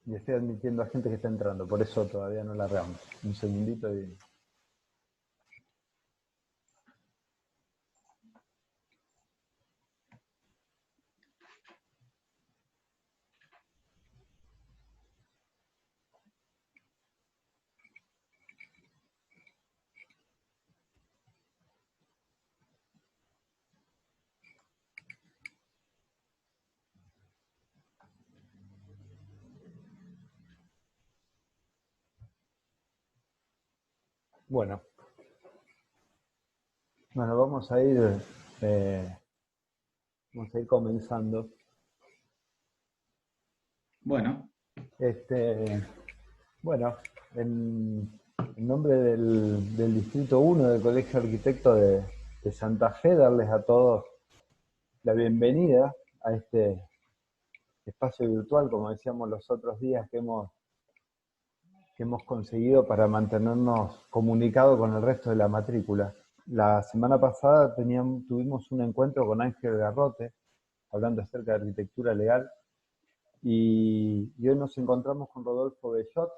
Y estoy admitiendo a gente que está entrando, por eso todavía no la largamos. Un segundito y... Bueno, vamos a ir, eh, comenzando. Bueno. Bueno, en nombre del Distrito 1 del Colegio de Arquitectos de Santa Fe, darles a todos la bienvenida a este espacio virtual, como decíamos los otros días, que hemos conseguido para mantenernos comunicados con el resto de la matrícula. La semana pasada tuvimos un encuentro con Ángel Garrote, hablando acerca de arquitectura legal, y hoy nos encontramos con Rodolfo Bellot,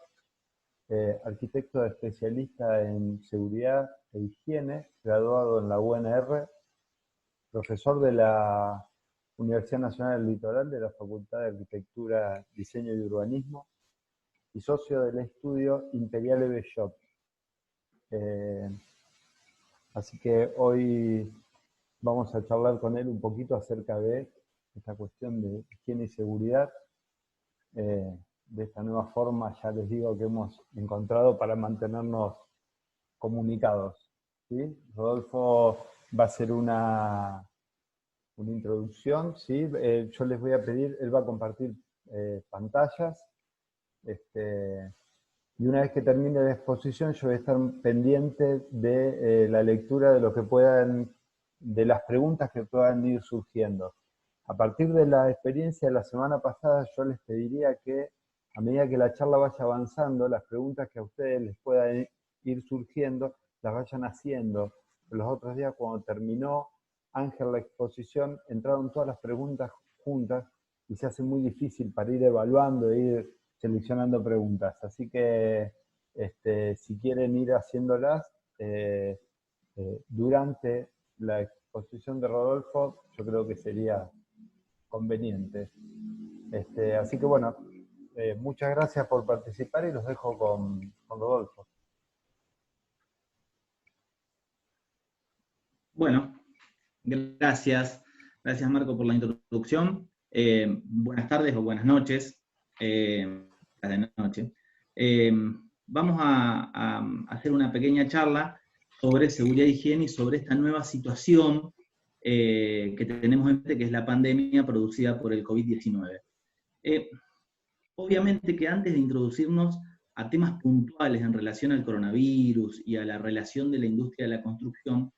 arquitecto especialista en seguridad e higiene, graduado en la UNR, profesor de la Universidad Nacional del Litoral de la Facultad de Arquitectura, Diseño y Urbanismo, y socio del estudio Imperiale Bellot. Así que hoy vamos a charlar con él un poquito acerca de esta cuestión de higiene y seguridad, de esta nueva forma, ya les digo, que hemos encontrado para mantenernos comunicados, ¿sí? Rodolfo va a hacer una introducción, ¿sí? Yo les voy a pedir, él va a compartir pantallas, y una vez que termine la exposición yo voy a estar pendiente de la lectura de lo que puedan, de las preguntas que puedan ir surgiendo. A partir de la experiencia de la semana pasada, yo les pediría que, a medida que la charla vaya avanzando, las preguntas que a ustedes les puedan ir surgiendo, las vayan haciendo. Los otros días, cuando terminó Ángel la exposición, entraron todas las preguntas juntas y se hace muy difícil para ir evaluando e ir seleccionando preguntas. Así que si quieren ir haciéndolas durante la exposición de Rodolfo, yo creo que sería conveniente. Así que bueno, muchas gracias por participar y los dejo con Rodolfo. Bueno, gracias. Gracias, Marco, por la introducción. Buenas tardes o buenas noches. De noche. Vamos a hacer una pequeña charla sobre seguridad e higiene y sobre esta nueva situación que tenemos en mente, que es la pandemia producida por el COVID-19. Obviamente que antes de introducirnos a temas puntuales en relación al coronavirus y a la relación de la industria de la construcción,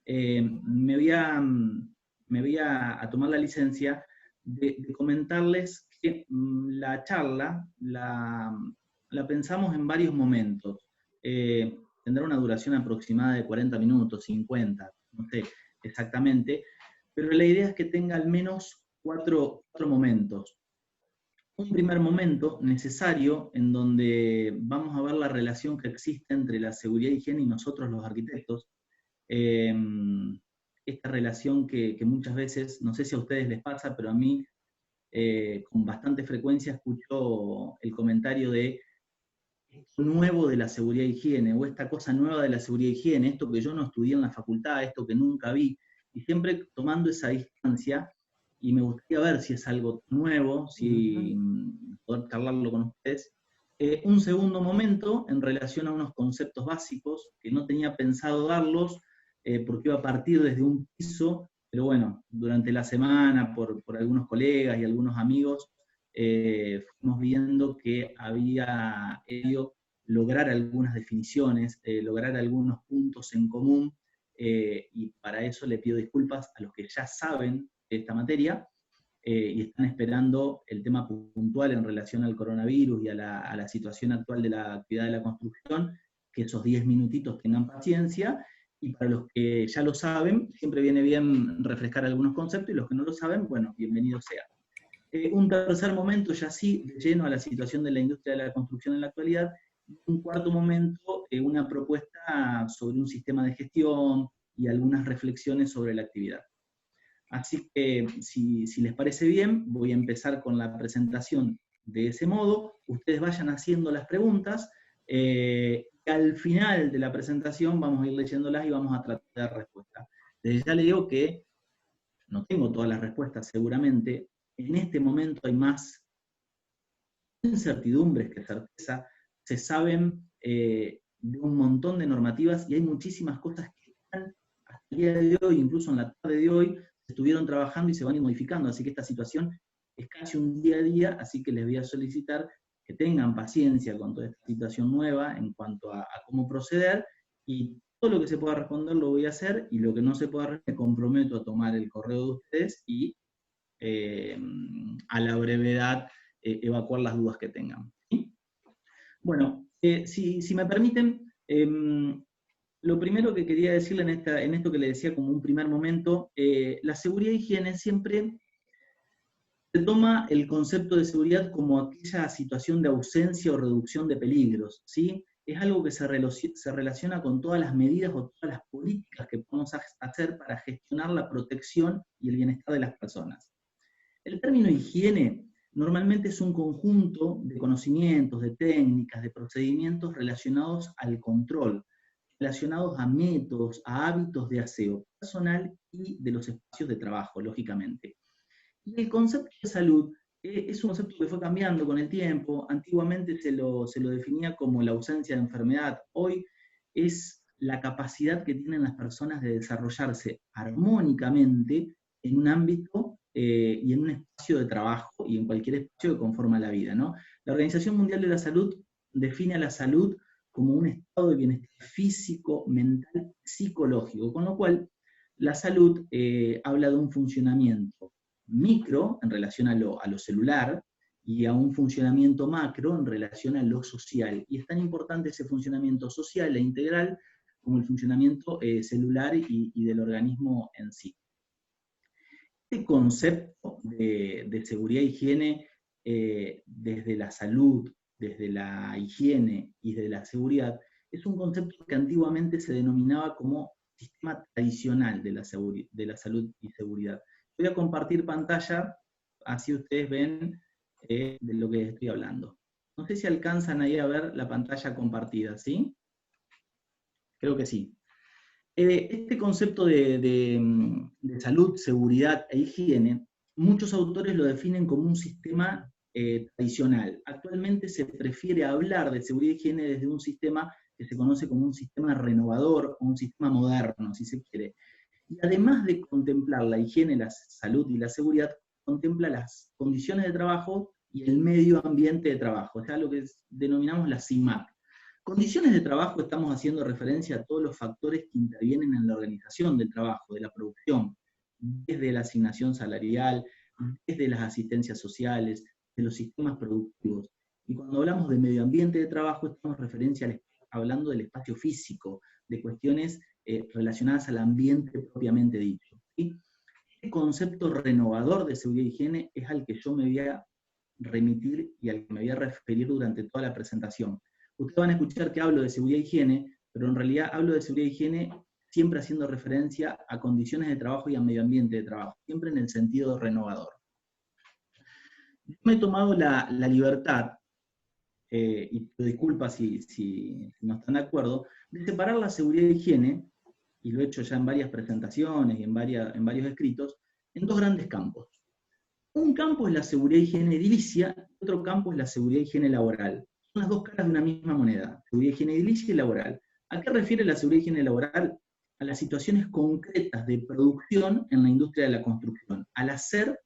me voy a tomar la licencia de comentarles que la charla la pensamos en varios momentos. Tendrá una duración aproximada de 40 minutos, 50, no sé exactamente, pero la idea es que tenga al menos cuatro momentos. Un primer momento necesario en donde vamos a ver la relación que existe entre la seguridad y higiene y nosotros los arquitectos. Esta relación que muchas veces, no sé si a ustedes les pasa, pero a mí con bastante frecuencia escucho el comentario de esto nuevo de la seguridad e higiene, o esta cosa nueva de la seguridad e higiene, esto que yo no estudié en la facultad, esto que nunca vi, y siempre tomando esa distancia, y me gustaría ver si es algo nuevo, si poder charlarlo con ustedes. Un segundo momento en relación a unos conceptos básicos que no tenía pensado darlos, porque iba a partir desde un piso, pero bueno, durante la semana por algunos colegas y algunos amigos, fuimos viendo que había lograr algunas definiciones, lograr algunos puntos en común, y para eso le pido disculpas a los que ya saben de esta materia y están esperando el tema puntual en relación al coronavirus y a la situación actual de la actividad de la construcción, que esos 10 minutitos tengan paciencia, y para los que ya lo saben, siempre viene bien refrescar algunos conceptos, y los que no lo saben, bueno, bienvenido sea. Un tercer momento, ya sí, de lleno a la situación de la industria de la construcción en la actualidad. Un cuarto momento, una propuesta sobre un sistema de gestión y algunas reflexiones sobre la actividad. Así que, si les parece bien, voy a empezar con la presentación de ese modo. Ustedes vayan haciendo las preguntas. Al final de la presentación vamos a ir leyéndolas y vamos a tratar de dar respuesta. Desde ya le digo que no tengo todas las respuestas, seguramente. En este momento hay más incertidumbres que certeza. Se saben de un montón de normativas y hay muchísimas cosas que están hasta el día de hoy, incluso en la tarde de hoy, se estuvieron trabajando y se van a ir modificando. Así que esta situación es casi un día a día, así que les voy a solicitar que tengan paciencia con toda esta situación nueva en cuanto a cómo proceder, y todo lo que se pueda responder lo voy a hacer, y lo que no se pueda responder me comprometo a tomar el correo de ustedes y a la brevedad evacuar las dudas que tengan. ¿Sí? Bueno, si me permiten, lo primero que quería decirle en esto que le decía como un primer momento, la seguridad e higiene siempre se toma el concepto de seguridad como aquella situación de ausencia o reducción de peligros, ¿sí? Es algo que se relaciona con todas las medidas o todas las políticas que podemos hacer para gestionar la protección y el bienestar de las personas. El término higiene normalmente es un conjunto de conocimientos, de técnicas, de procedimientos relacionados al control, relacionados a métodos, a hábitos de aseo personal y de los espacios de trabajo, lógicamente. Y el concepto de salud es un concepto que fue cambiando con el tiempo. Antiguamente se lo definía como la ausencia de enfermedad. Hoy es la capacidad que tienen las personas de desarrollarse armónicamente en un ámbito y en un espacio de trabajo y en cualquier espacio que conforma la vida, ¿no? La Organización Mundial de la Salud define a la salud como un estado de bienestar físico, mental, psicológico, con lo cual la salud habla de un funcionamiento micro en relación a lo celular y a un funcionamiento macro en relación a lo social. Y es tan importante ese funcionamiento social e integral como el funcionamiento celular y del organismo en sí. Este concepto de seguridad e higiene desde la salud, desde la higiene y desde la seguridad, es un concepto que antiguamente se denominaba como sistema tradicional de la salud y seguridad. Voy a compartir pantalla, así ustedes ven de lo que estoy hablando. No sé si alcanzan ahí a ver la pantalla compartida, ¿sí? Creo que sí. Este concepto de salud, seguridad e higiene, muchos autores lo definen como un sistema tradicional. Actualmente se prefiere hablar de seguridad e higiene desde un sistema que se conoce como un sistema renovador o un sistema moderno, si se quiere. Y además de contemplar la higiene, la salud y la seguridad, contempla las condiciones de trabajo y el medio ambiente de trabajo, o sea, lo que denominamos la CIMAC. Condiciones de trabajo, estamos haciendo referencia a todos los factores que intervienen en la organización del trabajo, de la producción, desde la asignación salarial, desde las asistencias sociales, de los sistemas productivos. Y cuando hablamos de medio ambiente de trabajo, estamos hablando del espacio físico, de cuestiones relacionadas al ambiente propiamente dicho. ¿Sí? Este concepto renovador de seguridad e higiene es al que yo me voy a remitir y al que me voy a referir durante toda la presentación. Ustedes van a escuchar que hablo de seguridad e higiene, pero en realidad hablo de seguridad e higiene siempre haciendo referencia a condiciones de trabajo y a medio ambiente de trabajo, siempre en el sentido renovador. Yo me he tomado la libertad, y disculpa si no están de acuerdo, de separar la seguridad e higiene, y lo he hecho ya en varias presentaciones y en varios escritos, en dos grandes campos. Un campo es la seguridad e higiene edilicia, y otro campo es la seguridad e higiene laboral. Son las dos caras de una misma moneda, seguridad, higiene edilicia y laboral. ¿A qué refiere la seguridad e higiene laboral? A las situaciones concretas de producción en la industria de la construcción, al hacer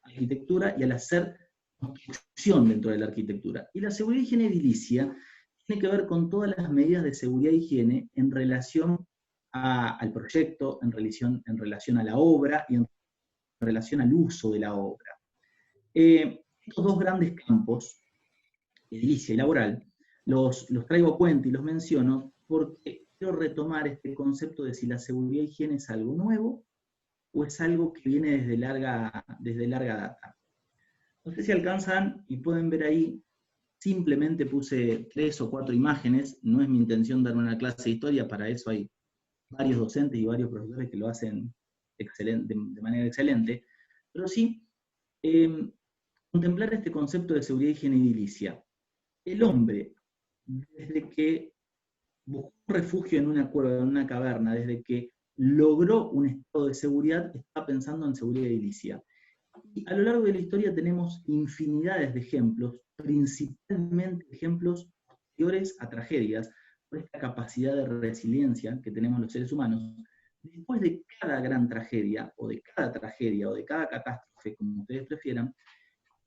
arquitectura y al hacer construcción dentro de la arquitectura. Y la seguridad e higiene edilicia tiene que ver con todas las medidas de seguridad e higiene en relación al proyecto, en relación a la obra y en relación al uso de la obra. Estos dos grandes campos, edilicia y laboral, los traigo a cuenta y los menciono porque quiero retomar este concepto de si la seguridad e higiene es algo nuevo o es algo que viene desde larga data. No sé si alcanzan y pueden ver ahí, simplemente puse 3 o 4 imágenes, no es mi intención dar una clase de historia, para eso hay varios docentes y varios profesores que lo hacen de manera excelente, pero sí contemplar este concepto de seguridad, higiene y edilicia. El hombre, desde que buscó refugio en una cueva, en una caverna, desde que logró un estado de seguridad, está pensando en seguridad edilicia. Y a lo largo de la historia tenemos infinidades de ejemplos, principalmente ejemplos posteriores a tragedias, por esta capacidad de resiliencia que tenemos los seres humanos. Después de cada gran tragedia, o de cada catástrofe, como ustedes prefieran,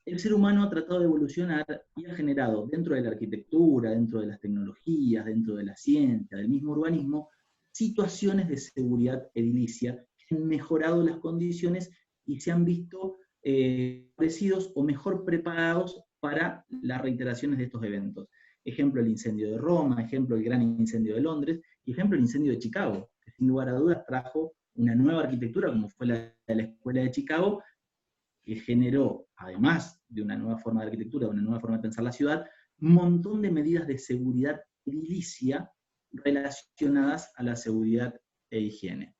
el ser humano ha tratado de evolucionar y ha generado dentro de la arquitectura, dentro de las tecnologías, dentro de la ciencia, del mismo urbanismo, situaciones de seguridad edilicia que han mejorado las condiciones y se han visto parecidos o mejor preparados para las reiteraciones de estos eventos. Ejemplo, el incendio de Roma, ejemplo, el gran incendio de Londres, y ejemplo, el incendio de Chicago, que sin lugar a dudas trajo una nueva arquitectura, como fue la de la Escuela de Chicago, que generó, además de una nueva forma de arquitectura, una nueva forma de pensar la ciudad, un montón de medidas de seguridad edilicia relacionadas a la seguridad e higiene.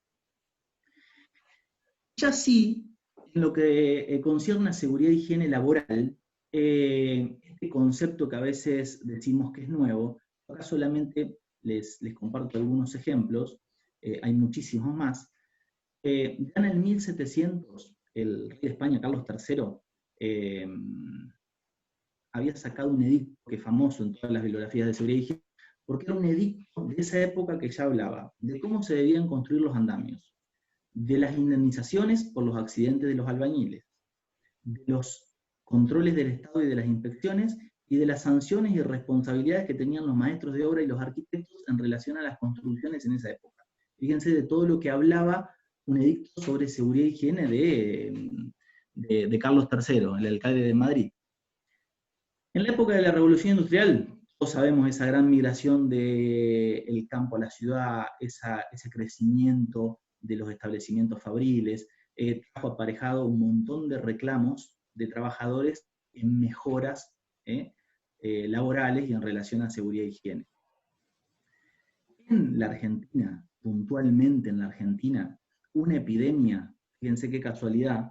Ya sí, en lo que concierne a seguridad e higiene laboral, este concepto que a veces decimos que es nuevo, acá solamente les comparto algunos ejemplos, hay muchísimos más. Ya en el 1700, el rey de España, Carlos III, había sacado un edicto que es famoso en todas las bibliografías de seguridad y higiene, porque era un edicto de esa época que ya hablaba de cómo se debían construir los andamios, de las indemnizaciones por los accidentes de los albañiles, de los controles del Estado y de las inspecciones, y de las sanciones y responsabilidades que tenían los maestros de obra y los arquitectos en relación a las construcciones en esa época. Fíjense de todo lo que hablaba un edicto sobre seguridad e higiene de Carlos III, el alcalde de Madrid. En la época de la Revolución Industrial, todos sabemos esa gran migración del campo a la ciudad, ese crecimiento de los establecimientos fabriles, trajo aparejado un montón de reclamos de trabajadores en mejoras laborales y en relación a seguridad e higiene. En la Argentina, puntualmente en la Argentina, una epidemia, fíjense qué casualidad,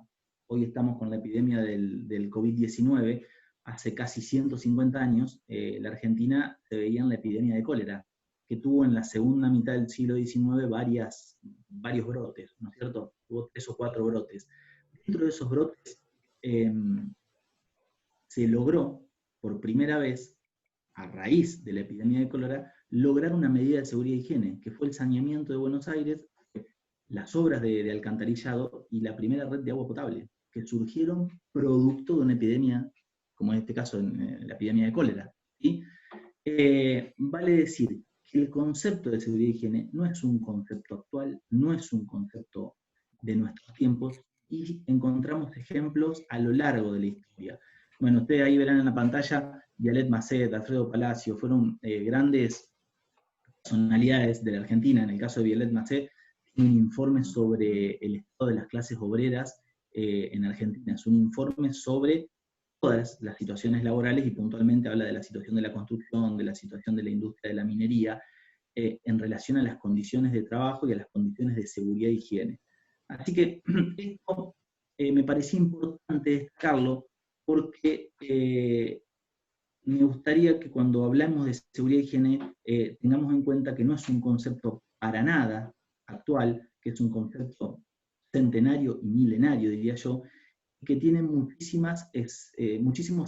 hoy estamos con la epidemia del COVID-19, hace casi 150 años, la Argentina se veía en la epidemia de cólera, que tuvo en la segunda mitad del siglo XIX varios brotes, ¿no es cierto? Hubo 3 o 4 brotes. Dentro de esos brotes se logró, por primera vez, a raíz de la epidemia de cólera, lograr una medida de seguridad e higiene, que fue el saneamiento de Buenos Aires, las obras de alcantarillado y la primera red de agua potable, que surgieron producto de una epidemia, como en este caso en la epidemia de cólera. ¿Sí? Vale decir que el concepto de seguridad e higiene no es un concepto actual, no es un concepto de nuestros tiempos, y encontramos ejemplos a lo largo de la historia. Bueno, ustedes ahí verán en la pantalla Vialet Macet, Alfredo Palacio, fueron grandes personalidades de la Argentina. En el caso de Vialet Macet, tiene un informe sobre el estado de las clases obreras en Argentina. Es un informe sobre todas las situaciones laborales y puntualmente habla de la situación de la construcción, de la situación de la industria de la minería, en relación a las condiciones de trabajo y a las condiciones de seguridad e higiene. Así que esto me parecía importante destacarlo porque me gustaría que cuando hablamos de seguridad e higiene tengamos en cuenta que no es un concepto para nada actual, que es un concepto centenario y milenario, diría yo, que tiene muchísimos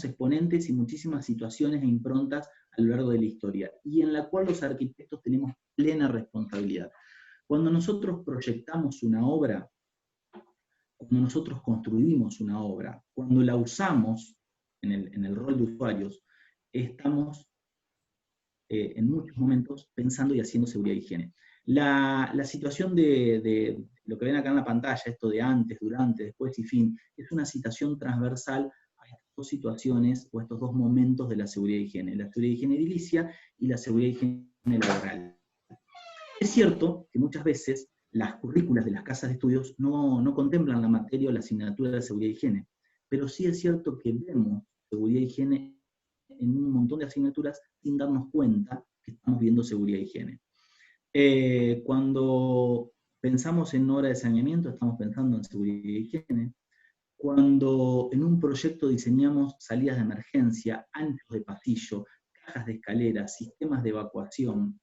exponentes y muchísimas situaciones e improntas a lo largo de la historia, y en la cual los arquitectos tenemos plena responsabilidad. Cuando nosotros proyectamos una obra, cuando nosotros construimos una obra, cuando la usamos en el rol de usuarios, estamos en muchos momentos pensando y haciendo seguridad e higiene. La situación de lo que ven acá en la pantalla, esto de antes, durante, después y fin, es una situación transversal a estas dos situaciones o estos dos momentos de la seguridad e higiene, la seguridad e higiene edilicia y la seguridad e higiene laboral. Es cierto que muchas veces las currículas de las casas de estudios no contemplan la materia o la asignatura de seguridad e higiene. pero sí es cierto que vemos seguridad e higiene en un montón de asignaturas sin darnos cuenta que estamos viendo seguridad e higiene. Cuando pensamos en hora de saneamiento, estamos pensando en seguridad e higiene. Cuando en un proyecto diseñamos salidas de emergencia, anchos de pasillo, cajas de escalera, sistemas de evacuación,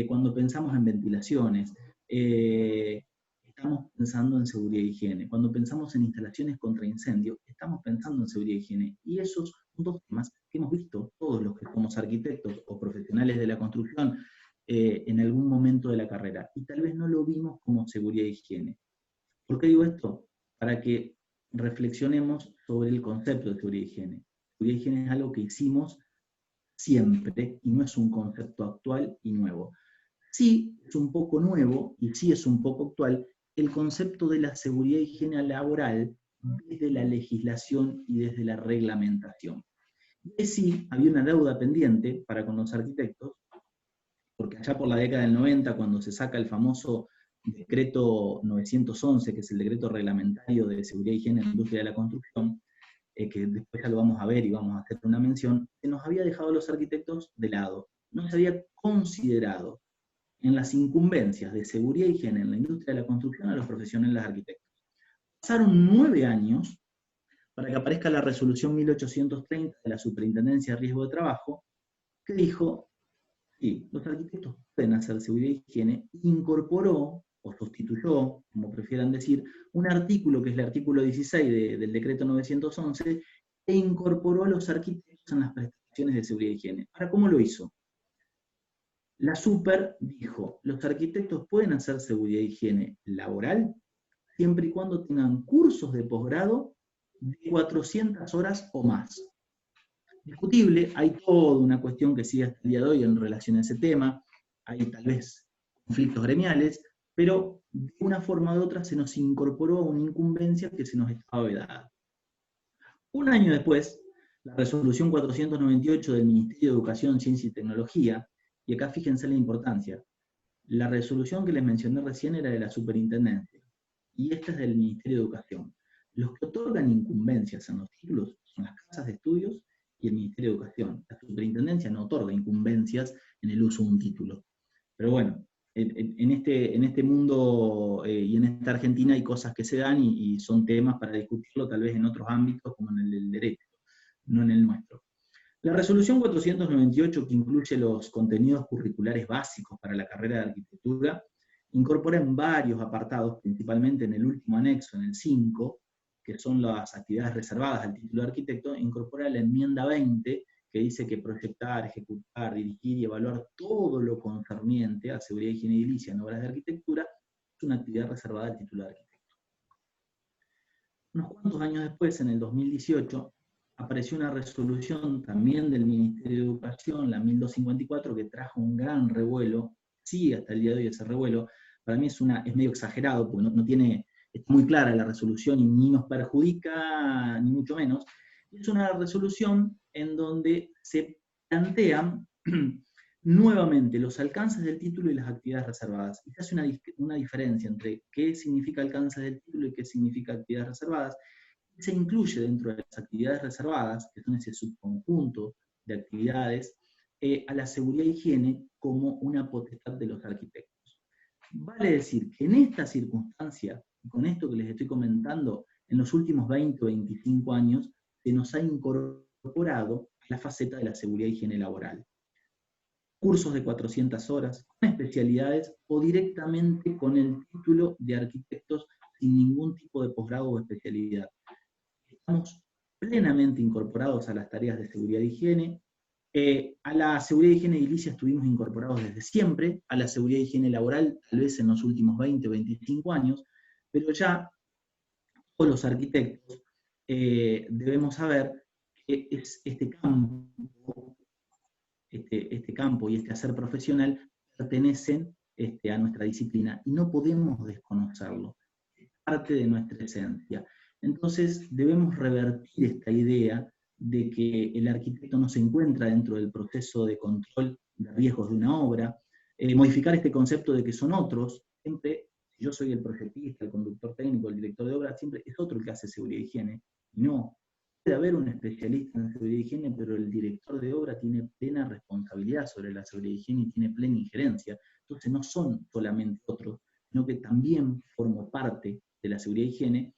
cuando pensamos en ventilaciones, estamos pensando en seguridad e higiene. Cuando pensamos en instalaciones contra incendio, estamos pensando en seguridad e higiene. Y esos son dos temas que hemos visto todos los que somos arquitectos o profesionales de la construcción en algún momento de la carrera. Y tal vez no lo vimos como seguridad e higiene. ¿Por qué digo esto? Para que reflexionemos sobre el concepto de seguridad e higiene. Seguridad e higiene es algo que hicimos siempre y no es un concepto actual y nuevo. Sí es un poco nuevo y sí es un poco actual el concepto de la seguridad e higiene laboral desde la legislación y desde la reglamentación. Y sí, había una deuda pendiente para con los arquitectos, porque allá por la década del 90, cuando se saca el famoso decreto 911, que es el decreto reglamentario de seguridad e higiene en la industria de la construcción, que después ya lo vamos a ver y vamos a hacer una mención, se nos había dejado a los arquitectos de lado. No se había considerado en las incumbencias de seguridad e higiene en la industria de la construcción a los profesionales arquitectos. Pasaron 9 años para que aparezca la resolución 1830 de la Superintendencia de Riesgo de Trabajo, que dijo, sí, los arquitectos pueden hacer seguridad e higiene, incorporó o sustituyó, como prefieran decir, un artículo que es el artículo 16 del decreto 911, e incorporó a los arquitectos en las prestaciones de seguridad e higiene. Ahora, ¿cómo lo hizo? La Super dijo, los arquitectos pueden hacer seguridad e higiene laboral siempre y cuando tengan cursos de posgrado de 400 horas o más. Discutible, hay toda una cuestión que sigue hasta el día de hoy en relación a ese tema, hay tal vez conflictos gremiales, pero de una forma u otra se nos incorporó una incumbencia que se nos estaba vedada. Un año después, la resolución 498 del Ministerio de Educación, Ciencia y Tecnología, y acá fíjense la importancia, la resolución que les mencioné recién era de la Superintendencia, y esta es del Ministerio de Educación. Los que otorgan incumbencias en los títulos son las casas de estudios y el Ministerio de Educación. La Superintendencia no otorga incumbencias en el uso de un título. Pero bueno, en este mundo y en esta Argentina hay cosas que se dan y son temas para discutirlo tal vez en otros ámbitos como en el del derecho, no en el nuestro. La resolución 498, que incluye los contenidos curriculares básicos para la carrera de arquitectura, incorpora en varios apartados, principalmente en el último anexo, en el 5, que son las actividades reservadas al título de arquitecto, incorpora la enmienda 20, que dice que proyectar, ejecutar, dirigir y evaluar todo lo concerniente a seguridad, higiene y edilicia en obras de arquitectura es una actividad reservada al título de arquitecto. Unos cuantos años después, en el 2018, apareció una resolución también del Ministerio de Educación, la 1254, que trajo un gran revuelo, sigue hasta el día de hoy ese revuelo. Para mí es medio exagerado, porque no tiene, está muy clara la resolución y ni nos perjudica, ni mucho menos. Es una resolución en donde se plantean nuevamente los alcances del título y las actividades reservadas. Y se hace una diferencia entre qué significa alcance del título y qué significa actividades reservadas. Se incluye dentro de las actividades reservadas, que son ese subconjunto de actividades, a la seguridad e higiene como una potestad de los arquitectos. Vale decir que en esta circunstancia, con esto que les estoy comentando, en los últimos 20 o 25 años, se nos ha incorporado a la faceta de la seguridad e higiene laboral. Cursos de 400 horas, con especialidades o directamente con el título de arquitectos sin ningún tipo de posgrado o especialidad. Estamos plenamente incorporados a las tareas de seguridad e higiene. A la seguridad e higiene edilicia estuvimos incorporados desde siempre, a la seguridad e higiene laboral tal vez en los últimos 20 o 25 años, pero ya todos los arquitectos debemos saber que este campo y este hacer profesional pertenecen a nuestra disciplina y no podemos desconocerlo, es parte de nuestra esencia. Entonces debemos revertir esta idea de que el arquitecto no se encuentra dentro del proceso de control de riesgos de una obra, modificar este concepto de que son otros, siempre, si yo soy el proyectista, el conductor técnico, el director de obra, siempre es otro el que hace seguridad e higiene, y no puede haber un especialista en seguridad y higiene, pero el director de obra tiene plena responsabilidad sobre la seguridad y higiene y tiene plena injerencia. Entonces no son solamente otros, sino que también formo parte de la seguridad y higiene.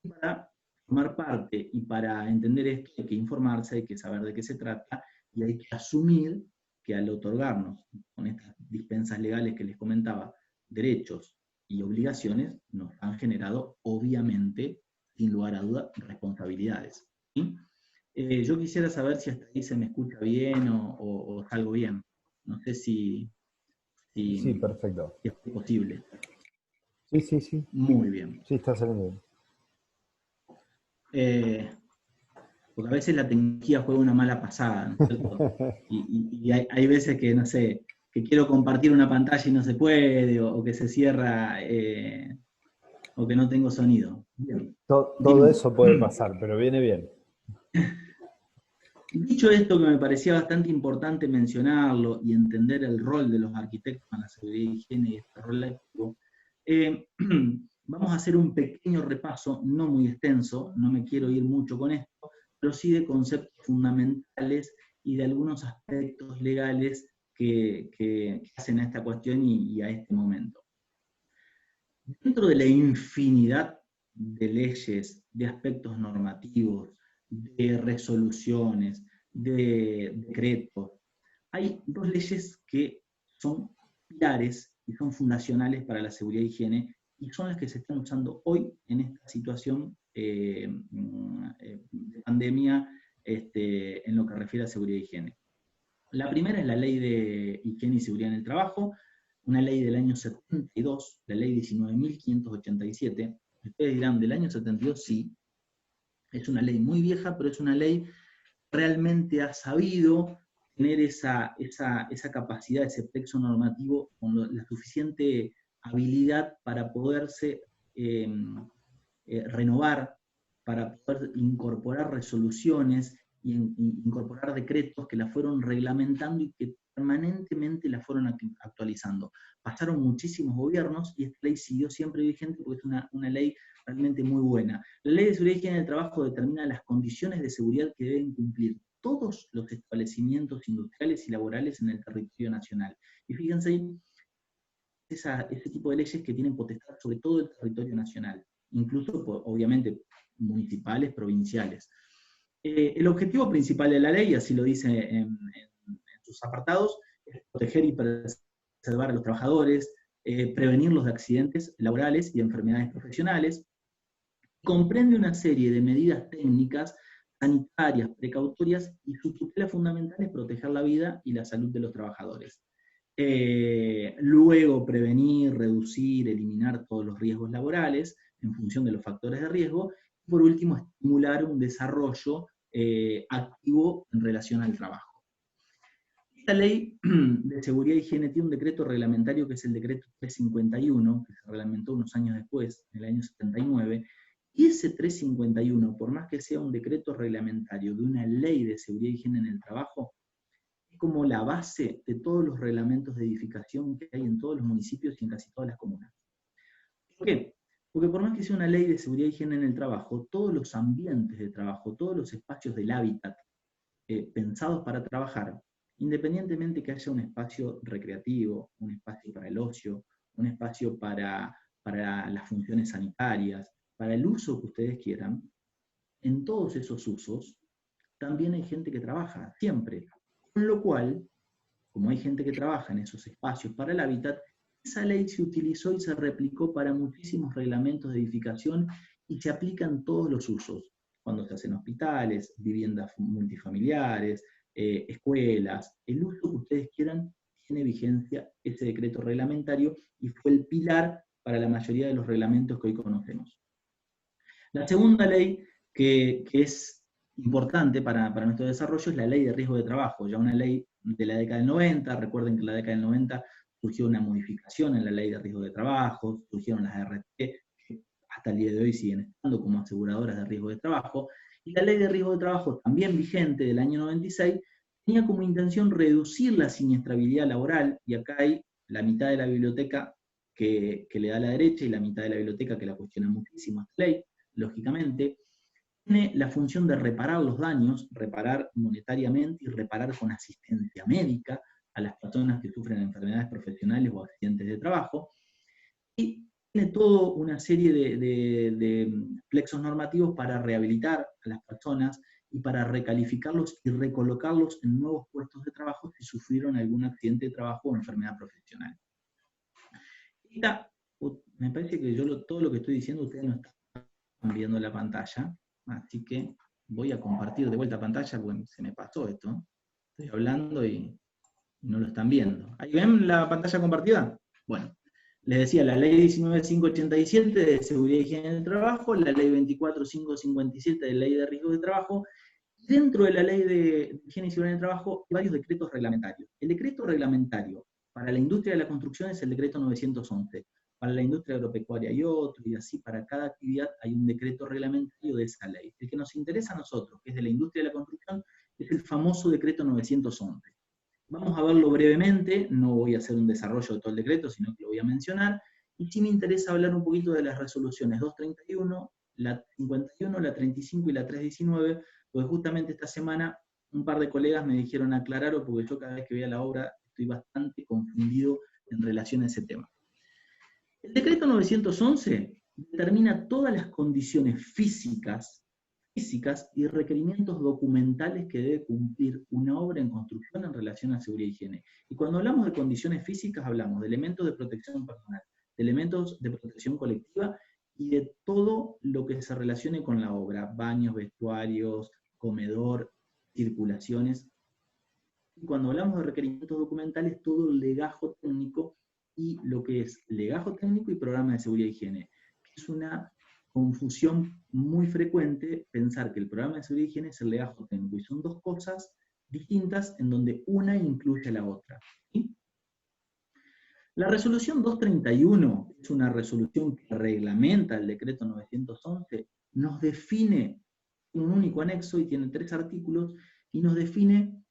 Y para formar parte y para entender esto hay que informarse, hay que saber de qué se trata y hay que asumir que al otorgarnos, con estas dispensas legales que les comentaba, derechos y obligaciones, nos han generado, obviamente, sin lugar a duda, responsabilidades. ¿Sí? Yo quisiera saber si hasta ahí se me escucha bien o salgo bien. No sé Sí, si perfecto. es posible. Sí, sí, sí. Muy bien. Sí, está saliendo bien. Porque a veces la tecnología juega una mala pasada, ¿no es cierto? Y hay veces que, no sé, que quiero compartir una pantalla y no se puede, o que se cierra, o que no tengo sonido. Bien. Todo Continúo. eso puede pasar, pero viene bien. Dicho esto, que me parecía bastante importante mencionarlo y entender el rol de los arquitectos en la seguridad y higiene y este rol activo, vamos a hacer un pequeño repaso, no muy extenso, no me quiero ir mucho con esto, pero sí de conceptos fundamentales y de algunos aspectos legales que hacen a esta cuestión y a este momento. Dentro de la infinidad de leyes, de aspectos normativos, de resoluciones, de decretos, hay dos leyes que son pilares y son fundacionales para la seguridad y higiene y son las que se están usando hoy en esta situación de pandemia en lo que refiere a seguridad y higiene. La primera es la Ley de Higiene y Seguridad en el Trabajo, una ley del año 72, la ley 19.587. Ustedes dirán, ¿del año 72? Sí, es una ley muy vieja, pero es una ley que realmente ha sabido tener esa capacidad, ese plexo normativo con la suficiente habilidad para poderse renovar, para poder incorporar resoluciones y incorporar decretos que la fueron reglamentando y que permanentemente la fueron actualizando. Pasaron muchísimos gobiernos y esta ley siguió siempre vigente porque es una ley realmente muy buena. La Ley de Seguridad y Higiene del Trabajo determina las condiciones de seguridad que deben cumplir todos los establecimientos industriales y laborales en el territorio nacional. Y fíjense ahí, ese tipo de leyes que tienen potestad sobre todo el territorio nacional, incluso, obviamente, municipales, provinciales. El objetivo principal de la ley, así lo dice en sus apartados, es proteger y preservar a los trabajadores, prevenirlos de accidentes laborales y de enfermedades profesionales. Comprende una serie de medidas técnicas, sanitarias, precautorias, y su tutela fundamental es proteger la vida y la salud de los trabajadores. Luego, prevenir, reducir, eliminar todos los riesgos laborales en función de los factores de riesgo. Y por último, estimular un desarrollo activo en relación al trabajo. Esta ley de seguridad y higiene tiene un decreto reglamentario que es el decreto 351, que se reglamentó unos años después, en el año 79, y ese 351, por más que sea un decreto reglamentario de una ley de seguridad y higiene en el trabajo, es como la base de todos los reglamentos de edificación que hay en todos los municipios y en casi todas las comunas. ¿Por qué? Porque por más que sea una ley de seguridad y higiene en el trabajo, todos los ambientes de trabajo, todos los espacios del hábitat pensados para trabajar, independientemente que haya un espacio recreativo, un espacio para el ocio, un espacio para las funciones sanitarias, para el uso que ustedes quieran, en todos esos usos también hay gente que trabaja, siempre. Con lo cual, como hay gente que trabaja en esos espacios para el hábitat, esa ley se utilizó y se replicó para muchísimos reglamentos de edificación y se aplica en todos los usos, cuando se hacen hospitales, viviendas multifamiliares, escuelas, el uso que ustedes quieran, tiene vigencia ese decreto reglamentario y fue el pilar para la mayoría de los reglamentos que hoy conocemos. La segunda ley que es importante para nuestro desarrollo es la Ley de Riesgo de Trabajo, ya una ley de la década del 90. Recuerden que en la década del 90 surgió una modificación en la Ley de Riesgo de Trabajo, surgieron las RT, que hasta el día de hoy siguen estando como aseguradoras de riesgo de trabajo, y la Ley de Riesgo de Trabajo, también vigente del año 96, tenía como intención reducir la siniestrabilidad laboral, y acá hay la mitad de la biblioteca que le da a la derecha y la mitad de la biblioteca que la cuestiona muchísimo esta ley, lógicamente. tiene la función de reparar los daños, reparar monetariamente y reparar con asistencia médica a las personas que sufren enfermedades profesionales o accidentes de trabajo, y tiene toda una serie de plexos normativos para rehabilitar a las personas y para recalificarlos y recolocarlos en nuevos puestos de trabajo si sufrieron algún accidente de trabajo o enfermedad profesional. Me parece que todo lo que estoy diciendo ustedes no están viendo la pantalla, así que voy a compartir de vuelta pantalla porque se me pasó esto. Estoy hablando y no lo están viendo. ¿Ahí ven la pantalla compartida? Bueno, les decía, la ley 19.587 de seguridad y higiene del trabajo, la ley 24.557 de ley de riesgos de trabajo. Dentro de la ley de higiene y seguridad del trabajo hay varios decretos reglamentarios. El decreto reglamentario para la industria de la construcción es el decreto 911. Para la industria agropecuaria hay otro, y así para cada actividad hay un decreto reglamentario de esa ley. El que nos interesa a nosotros, que es de la industria de la construcción, es el famoso decreto 911. Vamos a verlo brevemente, no voy a hacer un desarrollo de todo el decreto, sino que lo voy a mencionar, y sí me interesa hablar un poquito de las resoluciones 231, la 51, la 35 y la 319, porque justamente esta semana un par de colegas me dijeron aclararlo, porque yo cada vez que veía la obra estoy bastante confundido en relación a ese tema. El decreto 911 determina todas las condiciones físicas y requerimientos documentales que debe cumplir una obra en construcción en relación a seguridad y higiene. Y cuando hablamos de condiciones físicas, hablamos de elementos de protección personal, de elementos de protección colectiva y de todo lo que se relacione con la obra, baños, vestuarios, comedor, circulaciones. Y cuando hablamos de requerimientos documentales, todo el legajo técnico y lo que es legajo técnico y programa de seguridad y higiene, que es una confusión muy frecuente pensar que el programa de seguridad y higiene es el legajo técnico, y son dos cosas distintas en donde una incluye a la otra. ¿Sí? La resolución 231 es una resolución que reglamenta el decreto 911, nos define un único anexo y tiene 3 artículos, y nos define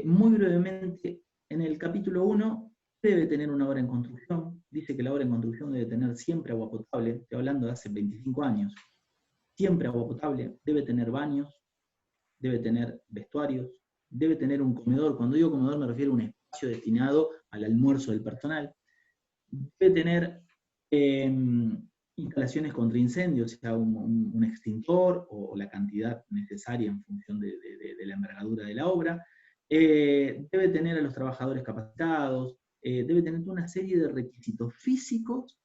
muy brevemente en el capítulo 1, debe tener una obra en construcción, dice que la obra en construcción debe tener siempre agua potable, estoy hablando de hace 25 años, siempre agua potable, debe tener baños, debe tener vestuarios, debe tener un comedor, cuando digo comedor me refiero a un espacio destinado al almuerzo del personal, debe tener instalaciones contra incendios, sea un extintor o la cantidad necesaria en función de la envergadura de la obra, debe tener a los trabajadores capacitados, debe tener una serie de requisitos físicos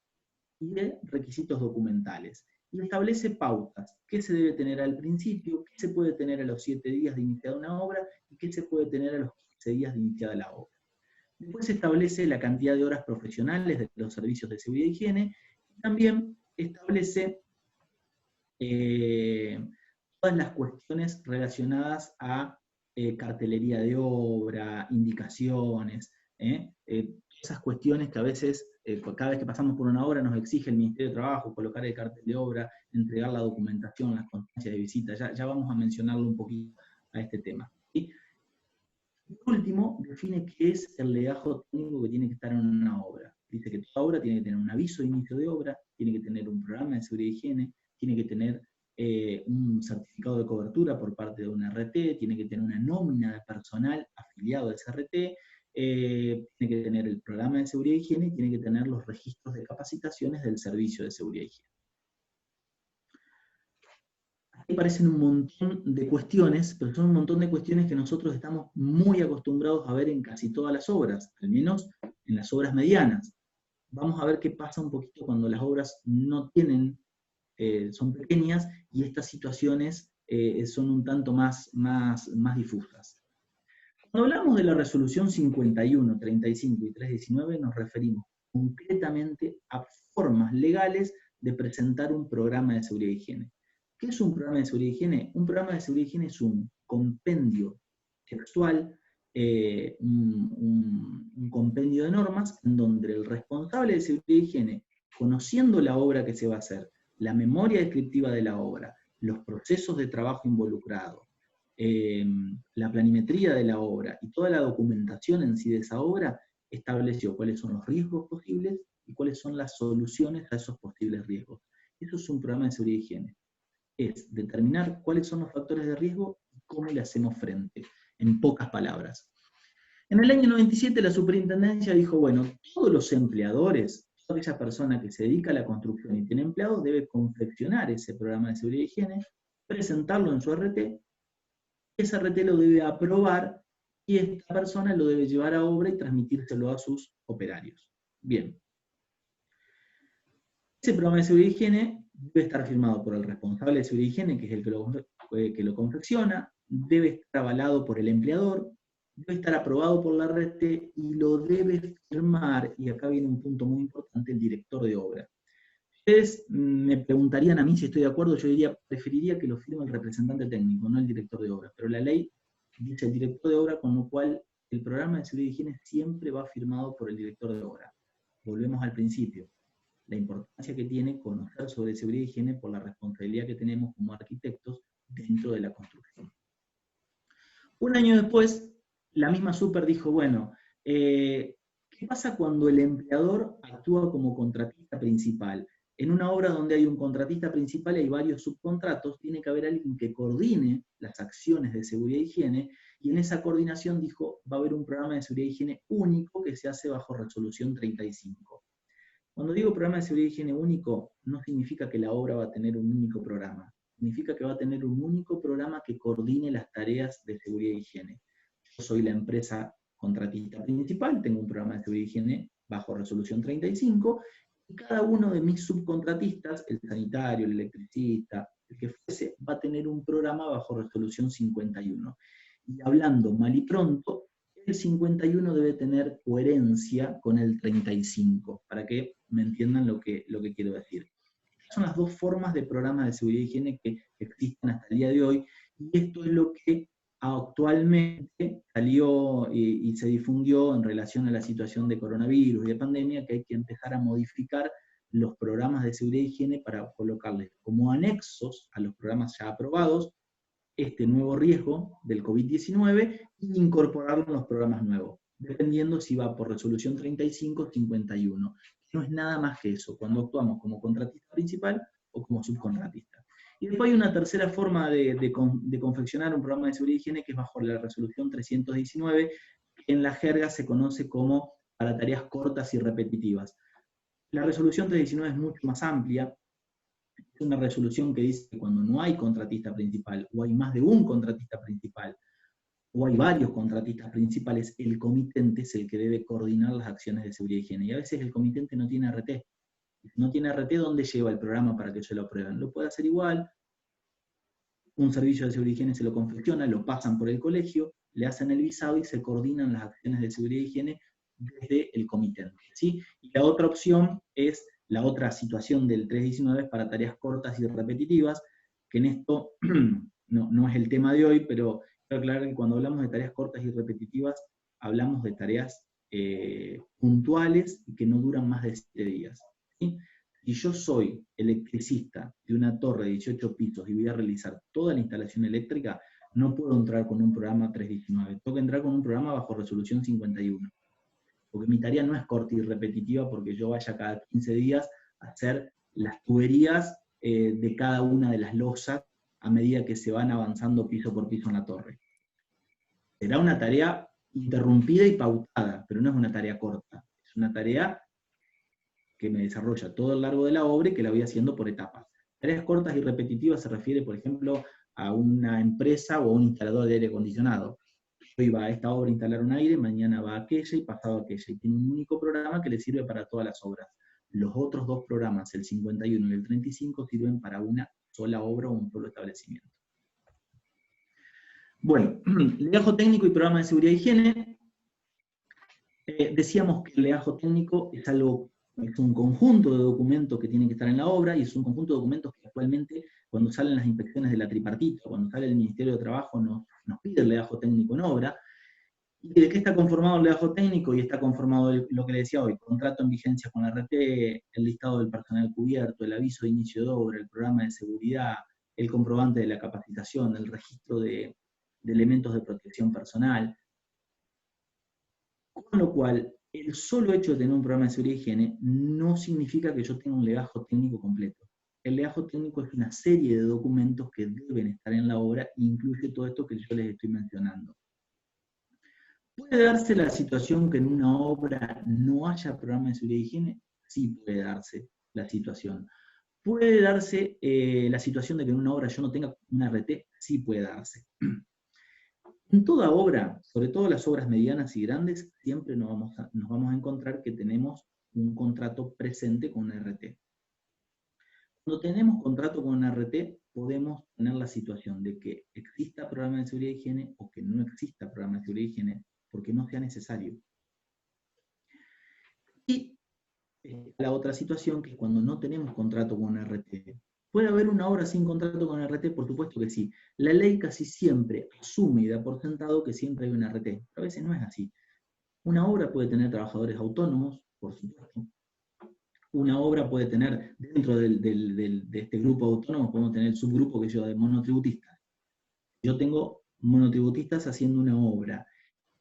y de requisitos documentales. Y establece pautas, qué se debe tener al principio, qué se puede tener a los 7 días de iniciada una obra y qué se puede tener a los 15 días de iniciada la obra. Después se establece la cantidad de horas profesionales de los servicios de seguridad y higiene, y también establece todas las cuestiones relacionadas a cartelería de obra, indicaciones, esas cuestiones que a veces, cada vez que pasamos por una obra, nos exige el Ministerio de Trabajo colocar el cartel de obra, entregar la documentación, las constancias de visita, ya vamos a mencionarlo un poquito a este tema. ¿Sí? Por último, define qué es el legajo técnico que tiene que estar en una obra. Dice que toda obra tiene que tener un aviso de inicio de obra, tiene que tener un programa de seguridad y higiene, tiene que tener un certificado de cobertura por parte de una RT, tiene que tener una nómina de personal afiliado a esa RT, tiene que tener el programa de seguridad y higiene y tiene que tener los registros de capacitaciones del servicio de seguridad y higiene. Aquí aparecen un montón de cuestiones, pero son un montón de cuestiones que nosotros estamos muy acostumbrados a ver en casi todas las obras, al menos en las obras medianas. Vamos a ver qué pasa un poquito cuando las obras no tienen, son pequeñas, y estas situaciones son un tanto más difusas. Cuando hablamos de la resolución 51, 35 y 319, nos referimos concretamente a formas legales de presentar un programa de seguridad y higiene. ¿Qué es un programa de seguridad y higiene? Un programa de seguridad y higiene es un compendio textual, un compendio de normas en donde el responsable de seguridad y higiene, conociendo la obra que se va a hacer, la memoria descriptiva de la obra, los procesos de trabajo involucrados, la planimetría de la obra y toda la documentación en sí de esa obra, estableció cuáles son los riesgos posibles y cuáles son las soluciones a esos posibles riesgos. Eso es un programa de seguridad y higiene. es determinar cuáles son los factores de riesgo y cómo le hacemos frente, en pocas palabras. En el año 97 la superintendencia dijo, bueno, todos los empleadores, toda aquella persona que se dedica a la construcción y tiene empleados, debe confeccionar ese programa de seguridad y higiene, presentarlo en su RT, ese RT lo debe aprobar y esta persona lo debe llevar a obra y transmitírselo a sus operarios. Bien. Ese programa de seguridad y higiene debe estar firmado por el responsable de seguridad y higiene, que es el que lo confecciona, debe estar avalado por el empleador, debe estar aprobado por la RT y lo debe firmar, y acá viene un punto muy importante, el director de obra. Ustedes me preguntarían a mí si estoy de acuerdo, yo diría, preferiría que lo firme el representante técnico, no el director de obra, pero la ley dice el director de obra, con lo cual el programa de seguridad y higiene siempre va firmado por el director de obra. Volvemos al principio, la importancia que tiene conocer sobre seguridad y higiene por la responsabilidad que tenemos como arquitectos dentro de la construcción. Un año después, la misma Super dijo, bueno, ¿qué pasa cuando el empleador actúa como contratista principal? En una obra donde hay un contratista principal y hay varios subcontratos, tiene que haber alguien que coordine las acciones de seguridad y higiene, y en esa coordinación dijo, va a haber un programa de seguridad y higiene único que se hace bajo resolución 35. Cuando digo programa de seguridad y higiene único, no significa que la obra va a tener un único programa, significa que va a tener un único programa que coordine las tareas de seguridad y higiene. Yo soy la empresa contratista principal, tengo un programa de seguridad y higiene bajo resolución 35, y cada uno de mis subcontratistas, el sanitario, el electricista, el que fuese, va a tener un programa bajo resolución 51. Y hablando mal y pronto, el 51 debe tener coherencia con el 35, para que me entiendan lo que quiero decir. Estas son las dos formas de programa de seguridad y higiene que existen hasta el día de hoy, y esto es lo que actualmente salió y se difundió en relación a la situación de coronavirus y de pandemia, que hay que empezar a modificar los programas de seguridad y higiene para colocarles como anexos a los programas ya aprobados este nuevo riesgo del COVID-19 y incorporarlo en los programas nuevos, dependiendo si va por resolución 35 o 51. No es nada más que eso, cuando actuamos como contratista principal o como subcontratista. Y después hay una tercera forma de confeccionar un programa de seguridad y higiene, que es bajo la resolución 319, que en la jerga se conoce como para tareas cortas y repetitivas. La resolución 319 es mucho más amplia, es una resolución que dice que cuando no hay contratista principal, o hay más de un contratista principal, o hay varios contratistas principales, el comitente es el que debe coordinar las acciones de seguridad y higiene. Y a veces el comitente no tiene RT. Si no tiene RT, ¿dónde lleva el programa para que se lo aprueben? Lo puede hacer igual, un servicio de seguridad y higiene se lo confecciona, lo pasan por el colegio, le hacen el visado y se coordinan las acciones de seguridad y higiene desde el comitente, ¿sí? Y la otra opción es, la otra situación del 319 es para tareas cortas y repetitivas, que en esto no es el tema de hoy, pero quiero aclarar que cuando hablamos de tareas cortas y repetitivas, hablamos de tareas puntuales y que no duran más de 7 días, ¿sí? Si yo soy electricista de una torre de 18 pisos y voy a realizar toda la instalación eléctrica, no puedo entrar con un programa 319, tengo que entrar con un programa bajo resolución 51. Porque mi tarea no es corta y repetitiva porque yo vaya cada 15 días a hacer las tuberías de cada una de las losas a medida que se van avanzando piso por piso en la torre. Será una tarea interrumpida y pautada, pero no es una tarea corta, es una tarea que me desarrolla todo a lo largo de la obra y que la voy haciendo por etapas. Tareas cortas y repetitivas se refiere, por ejemplo, a una empresa o a un instalador de aire acondicionado. Hoy va a esta obra a instalar un aire, mañana va a aquella y pasado a aquella. Y tiene un único programa que le sirve para todas las obras. Los otros dos programas, el 51 y el 35, sirven para una sola obra o un solo establecimiento. Bueno, legajo técnico y programa de seguridad y higiene. Decíamos que el legajo técnico es un conjunto de documentos que tienen que estar en la obra, y es un conjunto de documentos que actualmente, cuando salen las inspecciones de la tripartita, cuando sale el Ministerio de Trabajo, nos pide el legajo técnico en obra. ¿Y de qué está conformado el legajo técnico? Y está conformado lo que le decía hoy: contrato en vigencia con la RT, el listado del personal cubierto, el aviso de inicio de obra, el programa de seguridad, el comprobante de la capacitación, el registro de elementos de protección personal. Con lo cual, el solo hecho de tener un programa de seguridad y higiene no significa que yo tenga un legajo técnico completo. el legajo técnico es una serie de documentos que deben estar en la obra, e incluye todo esto que yo les estoy mencionando. ¿Puede darse la situación que en una obra no haya programa de seguridad y higiene? Sí puede darse la situación. ¿Puede darse la situación de que en una obra yo no tenga una RT? Sí puede darse. En toda obra, sobre todo las obras medianas y grandes, siempre nos vamos a encontrar que tenemos un contrato presente con una RT. Cuando tenemos contrato con una RT, podemos tener la situación de que exista programa de seguridad y higiene o que no exista programa de seguridad y higiene, porque no sea necesario. Y la otra situación, que es cuando no tenemos contrato con una RT. ¿Puede haber una obra sin contrato con RT? Por supuesto que sí. La ley casi siempre asume y da por sentado que siempre hay una RT, pero a veces no es así. Una obra puede tener trabajadores autónomos, por supuesto. Una obra puede tener, dentro de este grupo autónomo, podemos tener el subgrupo que yo de monotributistas. Yo tengo monotributistas haciendo una obra.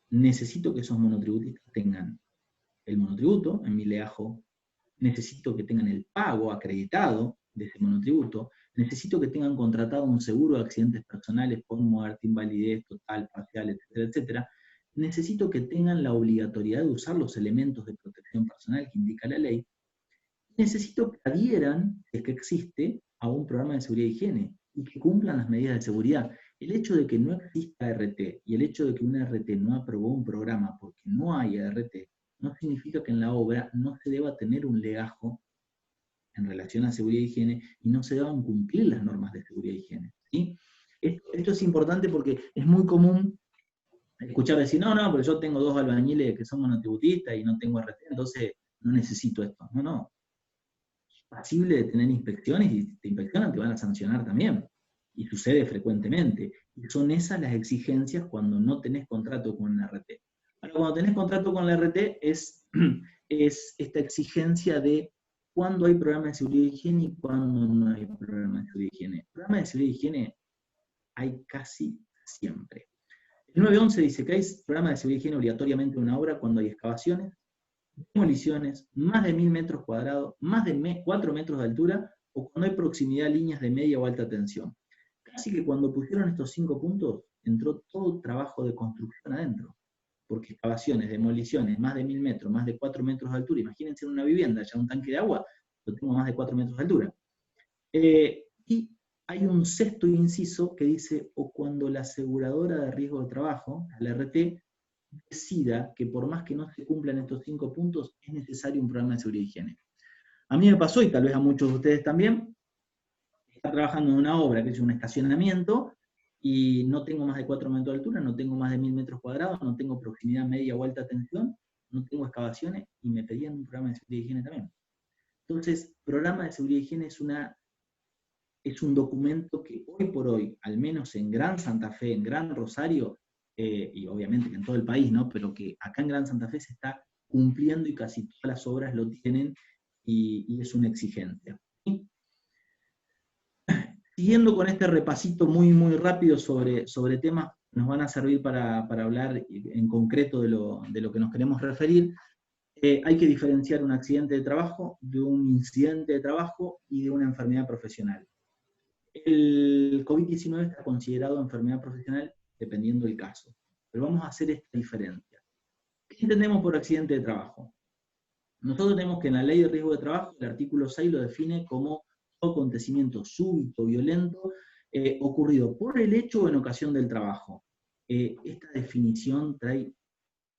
Necesito que esos monotributistas tengan el monotributo en mi legajo, necesito que tengan el pago acreditado de ese monotributo, necesito que tengan contratado un seguro de accidentes personales por muerte, invalidez total, parcial, etcétera, etcétera. Necesito que tengan la obligatoriedad de usar los elementos de protección personal que indica la ley. Necesito que adhieran, si es que existe, a un programa de seguridad y higiene y que cumplan las medidas de seguridad. El hecho de que no exista RT y el hecho de que una RT no aprobó un programa porque no hay RT, no significa que en la obra no se deba tener un legajo en relación a seguridad y higiene y no se deban cumplir las normas de seguridad y higiene. ¿Sí? Esto es importante porque es muy común escuchar decir, no, pero yo tengo 2 albañiles que son monotributistas y no tengo RT, entonces no necesito esto. No. Es posible de tener inspecciones y si te inspeccionan te van a sancionar también. Y sucede frecuentemente. Y son esas las exigencias cuando no tenés contrato con una RT. Ahora, cuando tenés contrato con la RT es esta exigencia de cuándo hay programa de seguridad y higiene y cuándo no hay programa de seguridad y higiene. Programa de seguridad y higiene hay casi siempre. El 911 dice que hay programa de seguridad y higiene obligatoriamente en una obra cuando hay excavaciones, demoliciones, más de 1000 metros cuadrados, más de 4 metros de altura, o cuando hay proximidad a líneas de media o alta tensión. Casi que cuando pusieron estos 5 puntos, entró todo trabajo de construcción adentro. Porque excavaciones, demoliciones, más de 1000 metros, más de 4 metros de altura, imagínense una vivienda, ya un tanque de agua, lo tengo más de 4 metros de altura. Y hay un sexto inciso que dice, o cuando la aseguradora de riesgo de trabajo, la RT, decida que por más que no se cumplan estos 5 puntos, es necesario un programa de seguridad y higiene. A mí me pasó, y tal vez a muchos de ustedes también, estar trabajando en una obra que es un estacionamiento, y no tengo más de 4 metros de altura, no tengo más de 1000 metros cuadrados, no tengo proximidad media o alta tensión, no tengo excavaciones, y me pedían un programa de seguridad y higiene también. Entonces, programa de seguridad y higiene es un documento que hoy por hoy, al menos en Gran Santa Fe, en Gran Rosario, y obviamente que en todo el país, ¿no? Pero que acá en Gran Santa Fe se está cumpliendo y casi todas las obras lo tienen y es una exigencia. ¿Sí? Siguiendo con este repasito muy, muy rápido sobre temas que nos van a servir para hablar en concreto de lo que nos queremos referir, hay que diferenciar un accidente de trabajo de un incidente de trabajo y de una enfermedad profesional. El COVID-19 está considerado enfermedad profesional dependiendo del caso, pero vamos a hacer esta diferencia. ¿Qué entendemos por accidente de trabajo? Nosotros tenemos que en la Ley de Riesgo de Trabajo, el artículo 6 lo define como acontecimiento súbito, violento, ocurrido por el hecho o en ocasión del trabajo. Esta definición trae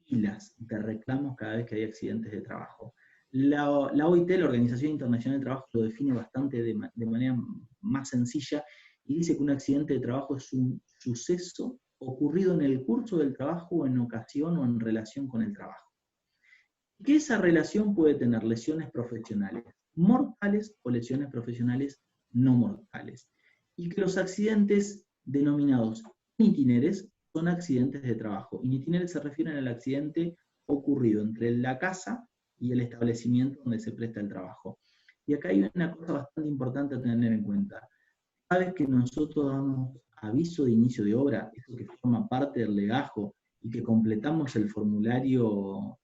pilas de reclamos cada vez que hay accidentes de trabajo. La OIT, la Organización Internacional del Trabajo, lo define bastante de manera más sencilla y dice que un accidente de trabajo es un suceso ocurrido en el curso del trabajo o en ocasión o en relación con el trabajo. Que esa relación puede tener lesiones profesionales mortales o lesiones profesionales no mortales. Y que los accidentes denominados itineres son accidentes de trabajo. Itineres se refieren al accidente ocurrido entre la casa y el establecimiento donde se presta el trabajo. Y acá hay una cosa bastante importante a tener en cuenta. Cada vez que nosotros damos aviso de inicio de obra, eso que forma parte del legajo, y que completamos el formulario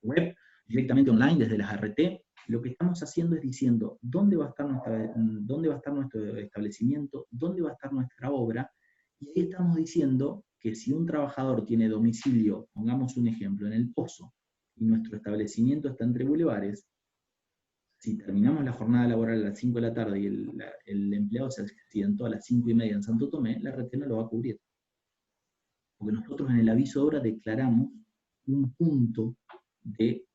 web directamente online desde las RT, lo que estamos estamos haciendo es diciendo dónde va a estar nuestro establecimiento, dónde va a estar nuestra obra, y ahí estamos diciendo que si un trabajador tiene domicilio, pongamos un ejemplo, en El Pozo, y nuestro establecimiento está entre bulevares, si terminamos la jornada laboral a las 5 de la tarde y el empleado se accidentó a las 5:30 en Santo Tomé, la RT no lo va a cubrir. Porque nosotros en el aviso de obra declaramos un punto de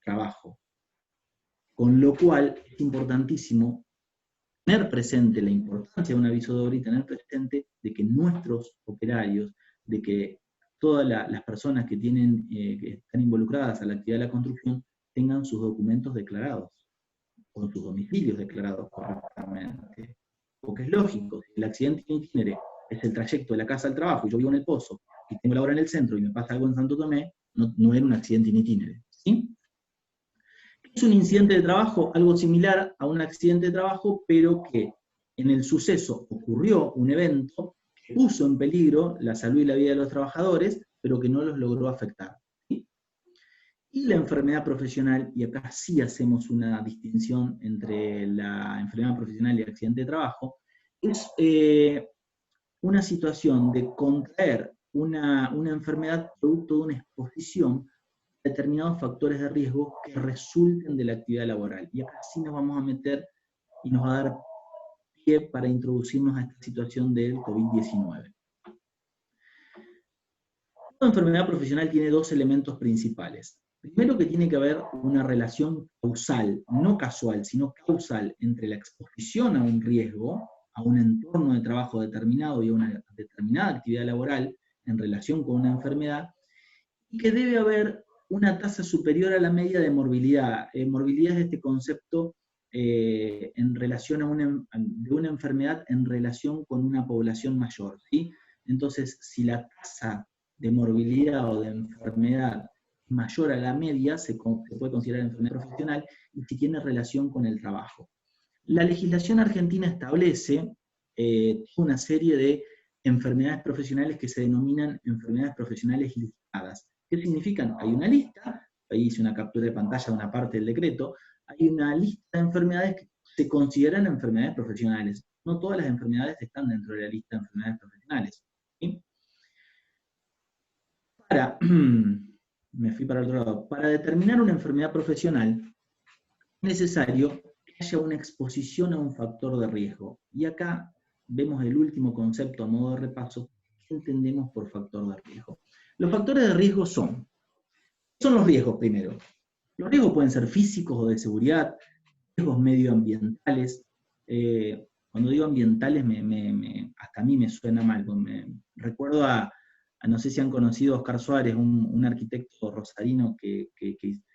trabajo. Con lo cual es importantísimo tener presente la importancia de un aviso de obra y tener presente de que nuestros operarios, de que todas las personas que están involucradas a la actividad de la construcción tengan sus documentos declarados, con sus domicilios declarados correctamente. Porque es lógico, si el accidente itinere es el trayecto de la casa al trabajo, y yo vivo en El Pozo, y tengo la obra en el centro, y me pasa algo en Santo Tomé, no era un accidente in itinere, ¿sí? Es un incidente de trabajo, algo similar a un accidente de trabajo, pero que en el suceso ocurrió un evento que puso en peligro la salud y la vida de los trabajadores, pero que no los logró afectar. ¿Sí? Y la enfermedad profesional, y acá sí hacemos una distinción entre la enfermedad profesional y el accidente de trabajo, es una situación de contraer una enfermedad producto de una exposición a determinados factores de riesgo que resulten de la actividad laboral. Y acá sí nos vamos a meter y nos va a dar pie para introducirnos a esta situación del COVID-19. Toda enfermedad profesional tiene dos elementos principales. Primero, que tiene que haber una relación causal, no casual, sino causal, entre la exposición a un riesgo, a un entorno de trabajo determinado y a una determinada actividad laboral en relación con una enfermedad, y que debe haber una tasa superior a la media de morbilidad. Morbilidad es este concepto en relación a de una enfermedad en relación con una población mayor, ¿sí? Entonces, si la tasa de morbilidad o de enfermedad mayor a la media, se puede considerar enfermedad profesional, y si tiene relación con el trabajo. La legislación argentina establece una serie de enfermedades profesionales que se denominan enfermedades profesionales listadas. ¿Qué significan? Hay una lista, ahí hice una captura de pantalla de una parte del decreto, hay una lista de enfermedades que se consideran enfermedades profesionales. No todas las enfermedades están dentro de la lista de enfermedades profesionales. ¿Sí? Me fui para el otro lado. Para determinar una enfermedad profesional es necesario que haya una exposición a un factor de riesgo. Y acá vemos el último concepto a modo de repaso. ¿Qué entendemos por factor de riesgo? Los factores de riesgo son los riesgos primero. Los riesgos pueden ser físicos o de seguridad, riesgos medioambientales. Cuando digo ambientales, hasta a mí me suena mal. Recuerdo no sé si han conocido a Oscar Suárez, un arquitecto rosarino que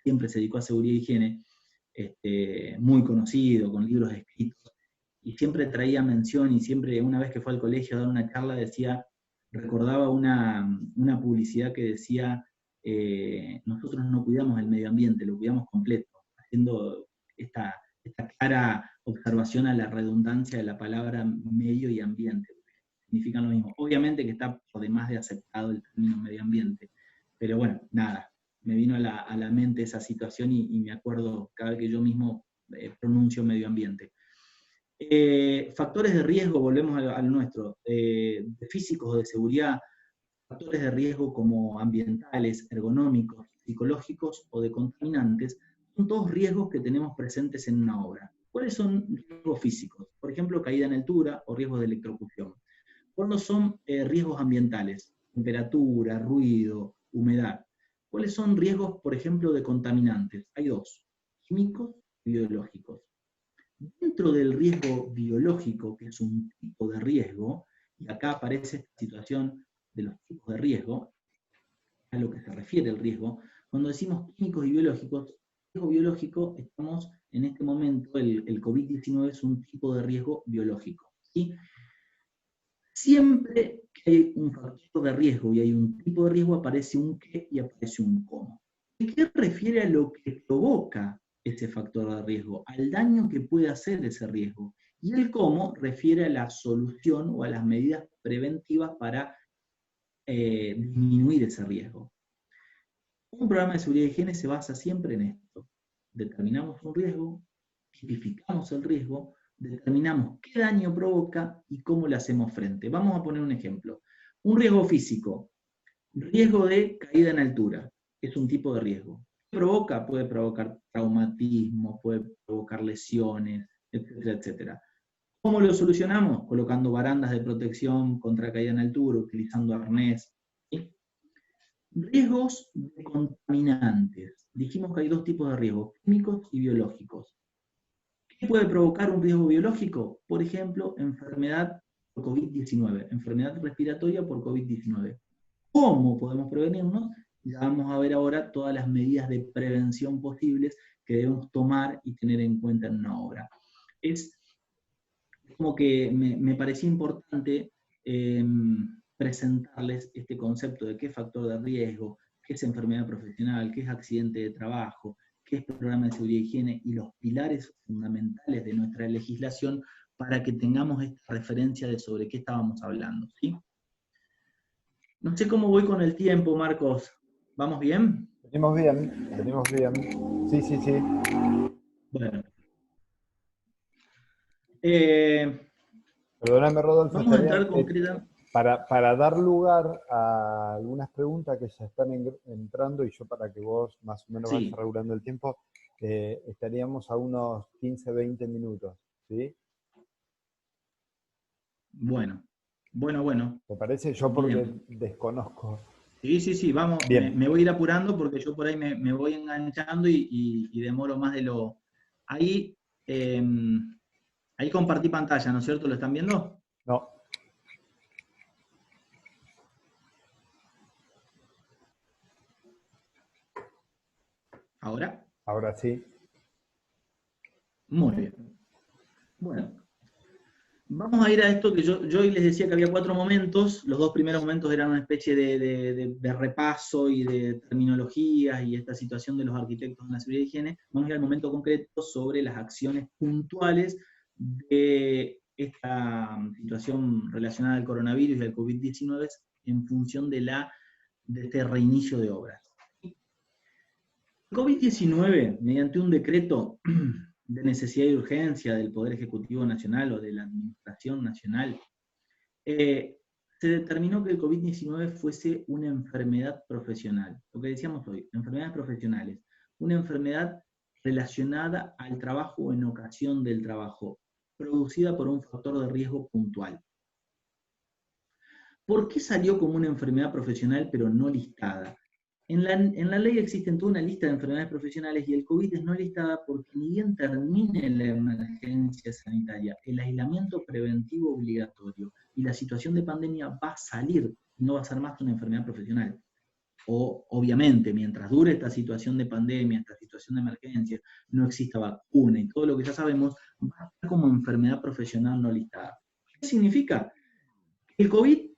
siempre se dedicó a seguridad y higiene, muy conocido, con libros escritos, y siempre traía mención, y siempre, una vez que fue al colegio a dar una charla, recordaba una publicidad que decía, nosotros no cuidamos el medio ambiente, lo cuidamos completo, haciendo esta clara observación a la redundancia de la palabra medio y ambiente. Significan lo mismo. Obviamente que está por demás de aceptado el término medio ambiente, pero bueno, nada, me vino a la mente esa situación y me acuerdo cada vez que yo mismo pronuncio medio ambiente. Factores de riesgo, volvemos al nuestro, de físicos o de seguridad, factores de riesgo como ambientales, ergonómicos, psicológicos o de contaminantes, son todos riesgos que tenemos presentes en una obra. ¿Cuáles son riesgos físicos? Por ejemplo, caída en altura o riesgos de electrocución. ¿Cuáles son riesgos ambientales? Temperatura, ruido, humedad. ¿Cuáles son riesgos, por ejemplo, de contaminantes? Hay dos, químicos y biológicos. Dentro del riesgo biológico, que es un tipo de riesgo, y acá aparece esta situación de los tipos de riesgo, a lo que se refiere el riesgo, cuando decimos químicos y biológicos, riesgo biológico, estamos en este momento, el COVID-19 es un tipo de riesgo biológico, ¿sí? Siempre que hay un factor de riesgo y hay un tipo de riesgo, aparece un qué y aparece un cómo. ¿El qué refiere a lo que provoca ese factor de riesgo, al daño que puede hacer ese riesgo? Y el cómo refiere a la solución o a las medidas preventivas para disminuir ese riesgo. Un programa de seguridad y higiene se basa siempre en esto. Determinamos un riesgo, tipificamos el riesgo, determinamos qué daño provoca y cómo le hacemos frente. Vamos a poner un ejemplo. Un riesgo físico, riesgo de caída en altura, es un tipo de riesgo. ¿Qué provoca? Puede provocar traumatismo, puede provocar lesiones, etcétera, etcétera. ¿Cómo lo solucionamos? Colocando barandas de protección contra caída en altura, utilizando arnés. ¿Sí? Riesgos de contaminantes. Dijimos que hay dos tipos de riesgos, químicos y biológicos. ¿Qué puede provocar un riesgo biológico? Por ejemplo, enfermedad por COVID-19, enfermedad respiratoria por COVID-19. ¿Cómo podemos prevenirnos? Ya vamos a ver ahora todas las medidas de prevención posibles que debemos tomar y tener en cuenta en una obra. Es como que me parecía importante presentarles este concepto de qué es factor de riesgo, qué es enfermedad profesional, qué es accidente de trabajo, qué es programa de seguridad y higiene, y los pilares fundamentales de nuestra legislación para que tengamos esta referencia de sobre qué estábamos hablando, ¿sí? No sé cómo voy con el tiempo, Marcos. ¿Vamos bien? Venimos bien, venimos bien. Sí, sí, sí. Bueno. Perdóname, Rodolfo, Vamos a entrar concreta. para dar lugar a algunas preguntas que ya están entrando y yo para que vos más o menos vayas Sí, regulando el tiempo, estaríamos a unos 15, 20 minutos, ¿sí? bueno. Bueno. ¿Te parece? Yo porque Bien. desconozco. Sí, vamos, Bien, me voy a ir apurando porque yo por ahí me voy enganchando y demoro más de lo... Ahí, ahí compartí pantalla, ¿no es cierto? ¿Lo están viendo? no, ¿Ahora? ahora sí. Muy bien. Bueno, vamos a ir a esto que yo hoy les decía que había 4 momentos. Los 2 primeros momentos eran una especie de repaso y de terminologías y esta situación de los arquitectos en la seguridad y higiene. Vamos a ir al momento concreto sobre las acciones puntuales de esta situación relacionada al coronavirus y al COVID-19 en función de este reinicio de obras. El COVID-19, mediante un decreto de necesidad y urgencia del Poder Ejecutivo Nacional o de la Administración Nacional, se determinó que el COVID-19 fuese una enfermedad profesional. Lo que decíamos hoy, enfermedades profesionales. Una enfermedad relacionada al trabajo o en ocasión del trabajo, producida por un factor de riesgo puntual. ¿Por qué salió como una enfermedad profesional pero no listada? En la ley existe toda una lista de enfermedades profesionales y el COVID es no listada porque ni bien termine la emergencia sanitaria, el aislamiento preventivo obligatorio y la situación de pandemia va a salir y no va a ser más que una enfermedad profesional. O, obviamente, mientras dure esta situación de pandemia, esta situación de emergencia, no exista vacuna y todo lo que ya sabemos, va a estar como enfermedad profesional no listada. ¿Qué significa? El COVID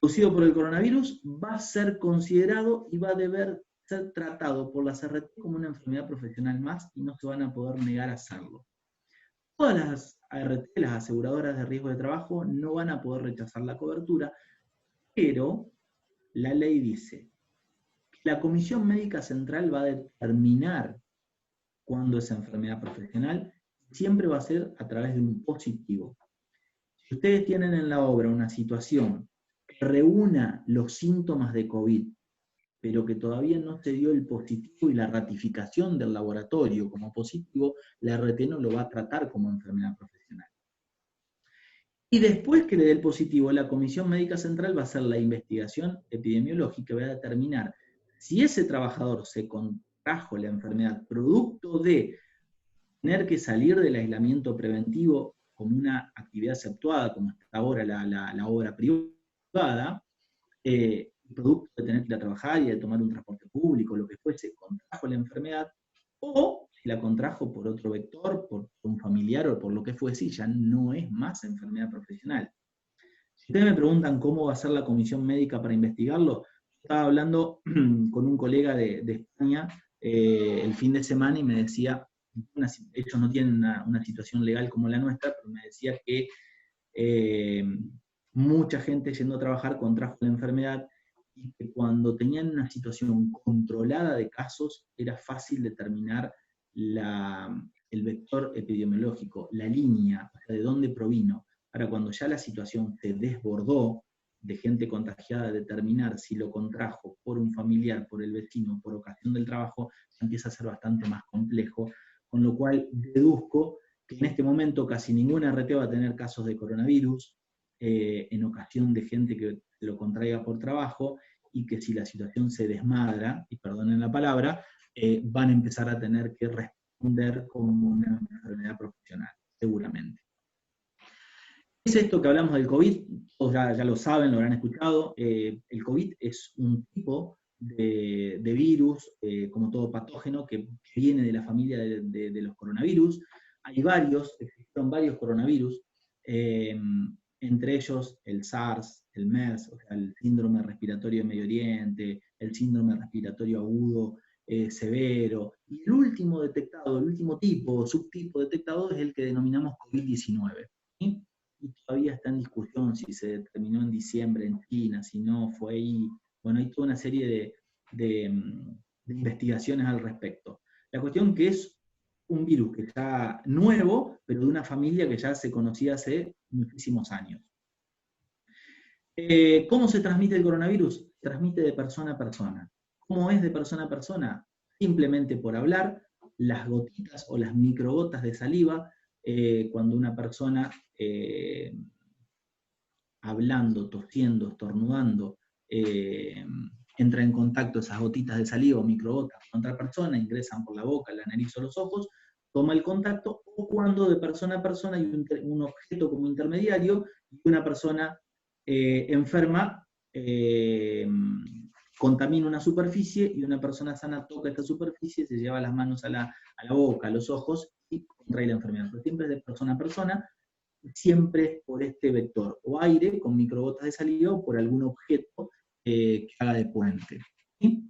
producido por el coronavirus va a ser considerado y va a deber ser tratado por la CRT como una enfermedad profesional más y no se van a poder negar a hacerlo. Todas las ART, las aseguradoras de riesgo de trabajo, no van a poder rechazar la cobertura, pero la ley dice que la Comisión Médica Central va a determinar cuándo es enfermedad profesional, siempre va a ser a través de un positivo. Si ustedes tienen en la obra una situación que reúna los síntomas de COVID, pero que todavía no se dio el positivo y la ratificación del laboratorio como positivo, la RT no lo va a tratar como enfermedad profesional. Y después que le dé el positivo, la Comisión Médica Central va a hacer la investigación epidemiológica y va a determinar si ese trabajador se contrajo la enfermedad producto de tener que salir del aislamiento preventivo como una actividad exceptuada, como está ahora la obra privada, producto de tener que ir a trabajar y de tomar un transporte público, lo que fuese, contrajo la enfermedad, o si la contrajo por otro vector, por un familiar o por lo que fuese, y ya no es más enfermedad profesional. Si ustedes me preguntan cómo va a ser la comisión médica para investigarlo, estaba hablando con un colega de España el fin de semana y me decía, ellos no tienen una situación legal como la nuestra, pero me decía que mucha gente yendo a trabajar contrajo la enfermedad y que cuando tenían una situación controlada de casos era fácil determinar el vector vector epidemiológico, la línea, o sea, de dónde provino, para cuando ya la situación se desbordó de gente contagiada, determinar si lo contrajo por un familiar, por el vecino, por ocasión del trabajo, empieza a ser bastante más complejo, con lo cual deduzco que en este momento casi ninguna RT va a tener casos de coronavirus en ocasión de gente que lo contraiga por trabajo, y que si la situación se desmadra, y perdonen la palabra, van a empezar a tener que responder como una enfermedad profesional, seguramente. ¿Qué es esto que hablamos del COVID? Todos ya lo saben, lo habrán escuchado. El COVID es un tipo de virus, como todo patógeno, que viene de la familia de los coronavirus. Hay existieron varios coronavirus, entre ellos el SARS, el MERS, o sea, el síndrome respiratorio de Medio Oriente, el síndrome respiratorio agudo severo, y el último detectado, el último subtipo detectado es el que denominamos COVID-19. ¿Sí? Y todavía está en discusión si se determinó en diciembre en China, si no, fue ahí. Bueno, hay toda una serie de investigaciones al respecto. La cuestión que es un virus que está nuevo, pero de una familia que ya se conocía hace muchísimos años. ¿Cómo se transmite el coronavirus? Se transmite de persona a persona. ¿Cómo es de persona a persona? Simplemente por hablar, las gotitas o las microgotas de saliva, cuando una persona hablando, tosiendo, estornudando, entra en contacto esas gotitas de saliva o microgotas con otra persona, ingresan por la boca, la nariz o los ojos, toma el contacto, o cuando de persona a persona hay un objeto como intermediario y una persona enferma contamina una superficie y una persona sana toca esta superficie, se lleva las manos a la boca, a los ojos y contrae la enfermedad. Pero siempre es de persona a persona, siempre por este vector, o aire con microgotas de saliva o por algún objeto que haga de puente. ¿Sí?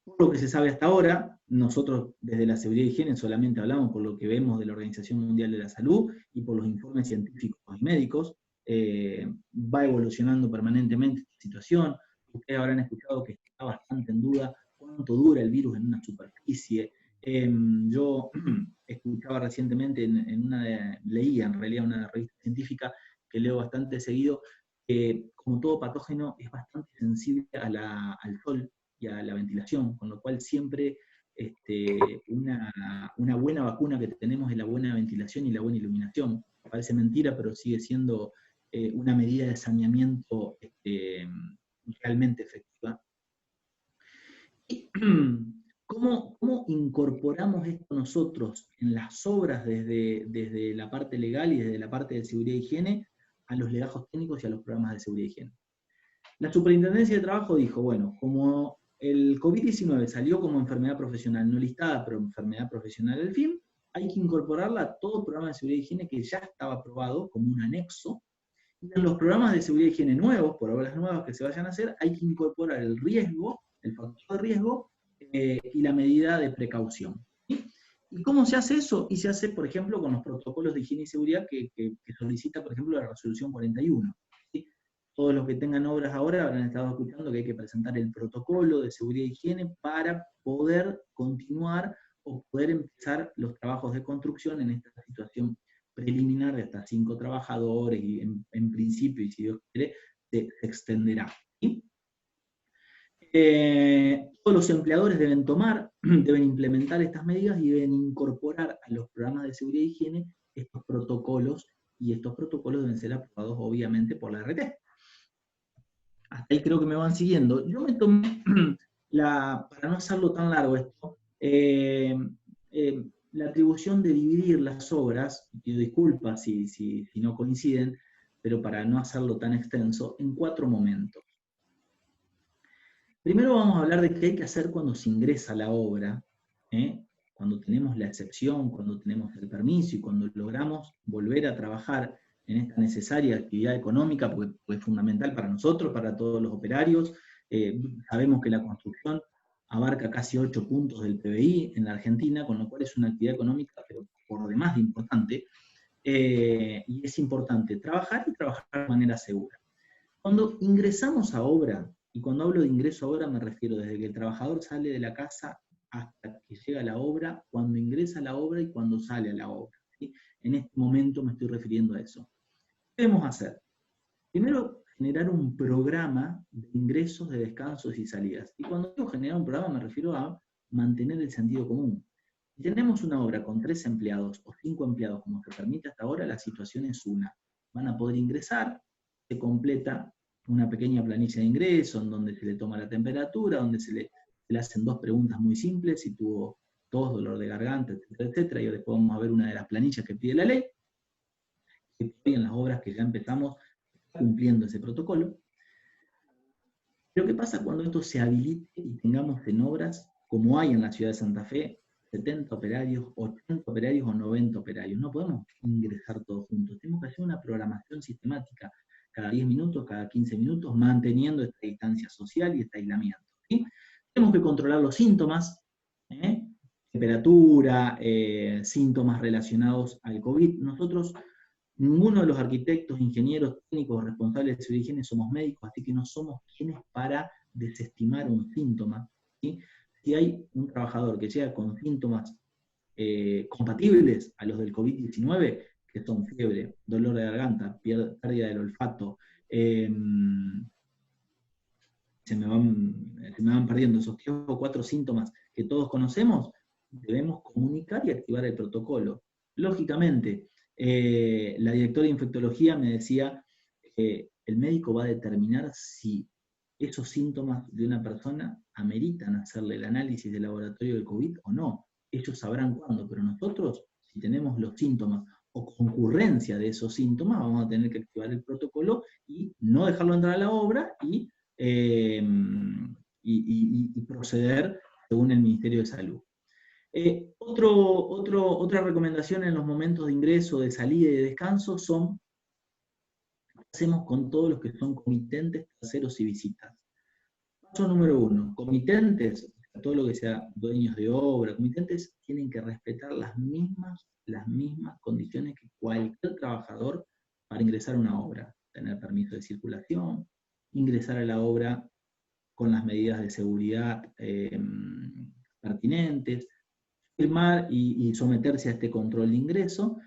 Por lo que se sabe hasta ahora, nosotros desde la seguridad y higiene solamente hablamos por lo que vemos de la Organización Mundial de la Salud y por los informes científicos y médicos. Va evolucionando permanentemente esta situación. Ustedes habrán escuchado que está bastante en duda cuánto dura el virus en una superficie. Yo escuchaba recientemente leía en realidad una revista científica que leo bastante seguido, que como todo patógeno es bastante sensible al sol y a la ventilación, con lo cual siempre una buena vacuna que tenemos es la buena ventilación y la buena iluminación. Parece mentira, pero sigue siendo una medida de saneamiento realmente efectiva. Y, ¿cómo incorporamos esto nosotros en las obras desde la parte legal y desde la parte de seguridad e higiene a los legajos técnicos y a los programas de seguridad e higiene? La Superintendencia de Trabajo dijo, bueno, como el COVID-19 salió como enfermedad profesional no listada, pero enfermedad profesional del FIM, hay que incorporarla a todo programa de seguridad e higiene que ya estaba aprobado como un anexo. Y en los programas de seguridad e higiene nuevos, por obras nuevas que se vayan a hacer, hay que incorporar el riesgo, el factor de riesgo y la medida de precaución. ¿Sí? ¿Y cómo se hace eso? Y se hace, por ejemplo, con los protocolos de higiene y seguridad que solicita, por ejemplo, la resolución 41. ¿Sí? Todos los que tengan obras ahora habrán estado escuchando que hay que presentar el protocolo de seguridad e higiene para poder continuar o poder empezar los trabajos de construcción en esta situación preliminar de hasta 5 trabajadores, y en principio, y si Dios quiere, se extenderá. ¿Sí? Todos los empleadores deben implementar estas medidas y deben incorporar a los programas de seguridad e higiene estos protocolos, y estos protocolos deben ser aprobados obviamente por la RT. Hasta ahí creo que me van siguiendo. Yo me tomé, para no hacerlo tan largo esto, la atribución de dividir las obras, pido disculpas si no coinciden, pero para no hacerlo tan extenso, en 4 momentos. Primero vamos a hablar de qué hay que hacer cuando se ingresa a la obra, cuando tenemos la excepción, cuando tenemos el permiso y cuando logramos volver a trabajar en esta necesaria actividad económica, porque es fundamental para nosotros, para todos los operarios. Sabemos que la construcción abarca casi 8 puntos del PBI en la Argentina, con lo cual es una actividad económica, pero por demás de importante, y es importante trabajar y trabajar de manera segura. Cuando ingresamos a obra, y cuando hablo de ingreso a obra me refiero desde que el trabajador sale de la casa hasta que llega a la obra, cuando ingresa a la obra y cuando sale a la obra, ¿sí? En este momento me estoy refiriendo a eso. ¿Qué debemos hacer? Primero, generar un programa de ingresos, de descansos y salidas. Y cuando digo generar un programa me refiero a mantener el sentido común. Si tenemos una obra con 3 empleados o 5 empleados, como se permite hasta ahora, la situación es una. Van a poder ingresar, se completa una pequeña planilla de ingreso en donde se le toma la temperatura, donde se le hacen 2 preguntas muy simples, si tuvo tos, dolor de garganta, etcétera, etcétera, y después vamos a ver una de las planillas que pide la ley, que en las obras que ya empezamos cumpliendo ese protocolo. Pero ¿qué pasa cuando esto se habilite y tengamos en obras, como hay en la ciudad de Santa Fe, 70 operarios, 80 operarios o 90 operarios? No podemos ingresar todos juntos. Tenemos que hacer una programación sistemática, cada 10 minutos, cada 15 minutos, manteniendo esta distancia social y este aislamiento, ¿sí? Tenemos que controlar los síntomas, temperatura, síntomas relacionados al COVID. Nosotros, ninguno de los arquitectos, ingenieros, técnicos, responsables de seguridad y higiene somos médicos, así que no somos quienes para desestimar un síntoma, ¿sí? Si hay un trabajador que llega con síntomas compatibles a los del COVID-19, que son fiebre, dolor de garganta, pérdida del olfato, se me van perdiendo esos 3 o 4 síntomas que todos conocemos, debemos comunicar y activar el protocolo. Lógicamente, la directora de infectología me decía que el médico va a determinar si esos síntomas de una persona ameritan hacerle el análisis de laboratorio del COVID o no. Ellos sabrán cuándo, pero nosotros, si tenemos los síntomas o concurrencia de esos síntomas, vamos a tener que activar el protocolo y no dejarlo entrar a la obra y proceder según el Ministerio de Salud. Otra recomendación en los momentos de ingreso, de salida y de descanso son lo que hacemos con todos los que son comitentes, terceros y visitas. Paso número 1, comitentes, todo lo que sea dueños de obra, comitentes, tienen que respetar las mismas condiciones que cualquier trabajador para ingresar a una obra. Tener permiso de circulación, ingresar a la obra con las medidas de seguridad pertinentes, firmar y someterse a este control de ingreso.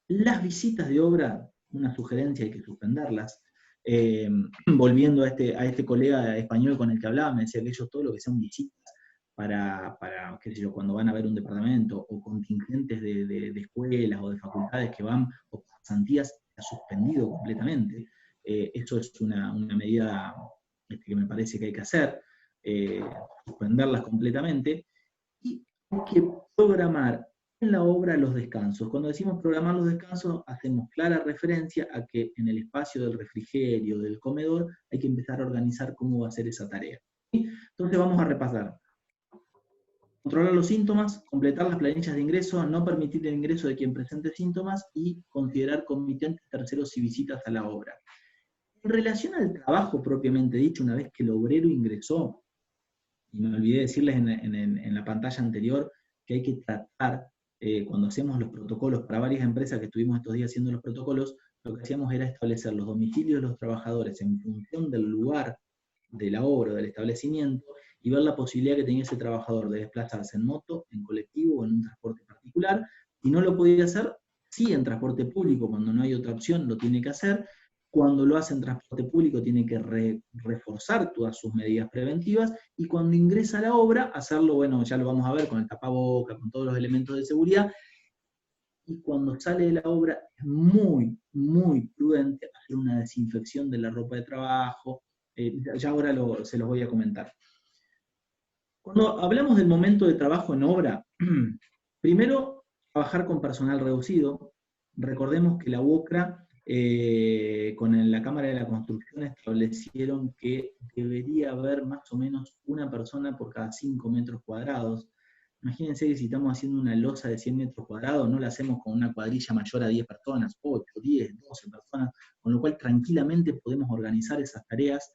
Las visitas de obra, una sugerencia, hay que suspenderlas. Volviendo a este colega español con el que hablaba, me decía que ellos todo lo que sean visitas para qué sé yo, cuando van a ver un departamento, o contingentes de escuelas o de facultades que van, o pasantías, ha suspendido completamente. Eso es una medida que me parece que hay que hacer, suspenderlas completamente, y hay que programar en la obra los descansos. Cuando decimos programar los descansos, hacemos clara referencia a que en el espacio del refrigerio, del comedor, hay que empezar a organizar cómo va a ser esa tarea. ¿Sí? Entonces vamos a repasar. Controlar los síntomas, completar las planillas de ingreso, no permitir el ingreso de quien presente síntomas y considerar comitentes, terceros y visitas a la obra. En relación al trabajo propiamente dicho, una vez que el obrero ingresó, y me olvidé decirles en la pantalla anterior que hay que tratar, cuando hacemos los protocolos para varias empresas que estuvimos estos días haciendo los protocolos, lo que hacíamos era establecer los domicilios de los trabajadores en función del lugar de la obra o del establecimiento, y ver la posibilidad que tenía ese trabajador de desplazarse en moto, en colectivo o en un transporte particular. Si no lo podía hacer, sí en transporte público, cuando no hay otra opción, lo tiene que hacer. Cuando lo hace en transporte público tiene que reforzar todas sus medidas preventivas, y cuando ingresa a la obra, hacerlo, bueno, ya lo vamos a ver con el tapaboca, con todos los elementos de seguridad, y cuando sale de la obra es muy, muy prudente hacer una desinfección de la ropa de trabajo. Ya ahora se los voy a comentar. Cuando hablamos del momento de trabajo en obra, primero, trabajar con personal reducido. Recordemos que la UOCRA, con la Cámara de la Construcción, establecieron que debería haber más o menos una persona por cada 5 metros cuadrados. Imagínense que si estamos haciendo una losa de 100 metros cuadrados, no la hacemos con una cuadrilla mayor a 10 personas, 8, 10, 12 personas, con lo cual tranquilamente podemos organizar esas tareas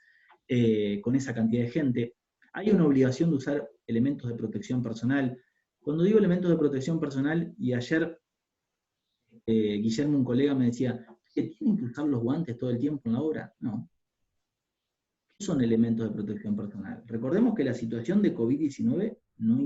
con esa cantidad de gente. Hay una obligación de usar elementos de protección personal. Cuando digo elementos de protección personal, y ayer Guillermo, un colega, me decía, ¿tienen que usar los guantes todo el tiempo en la obra? No. ¿Qué son elementos de protección personal? Recordemos que la situación de COVID-19 no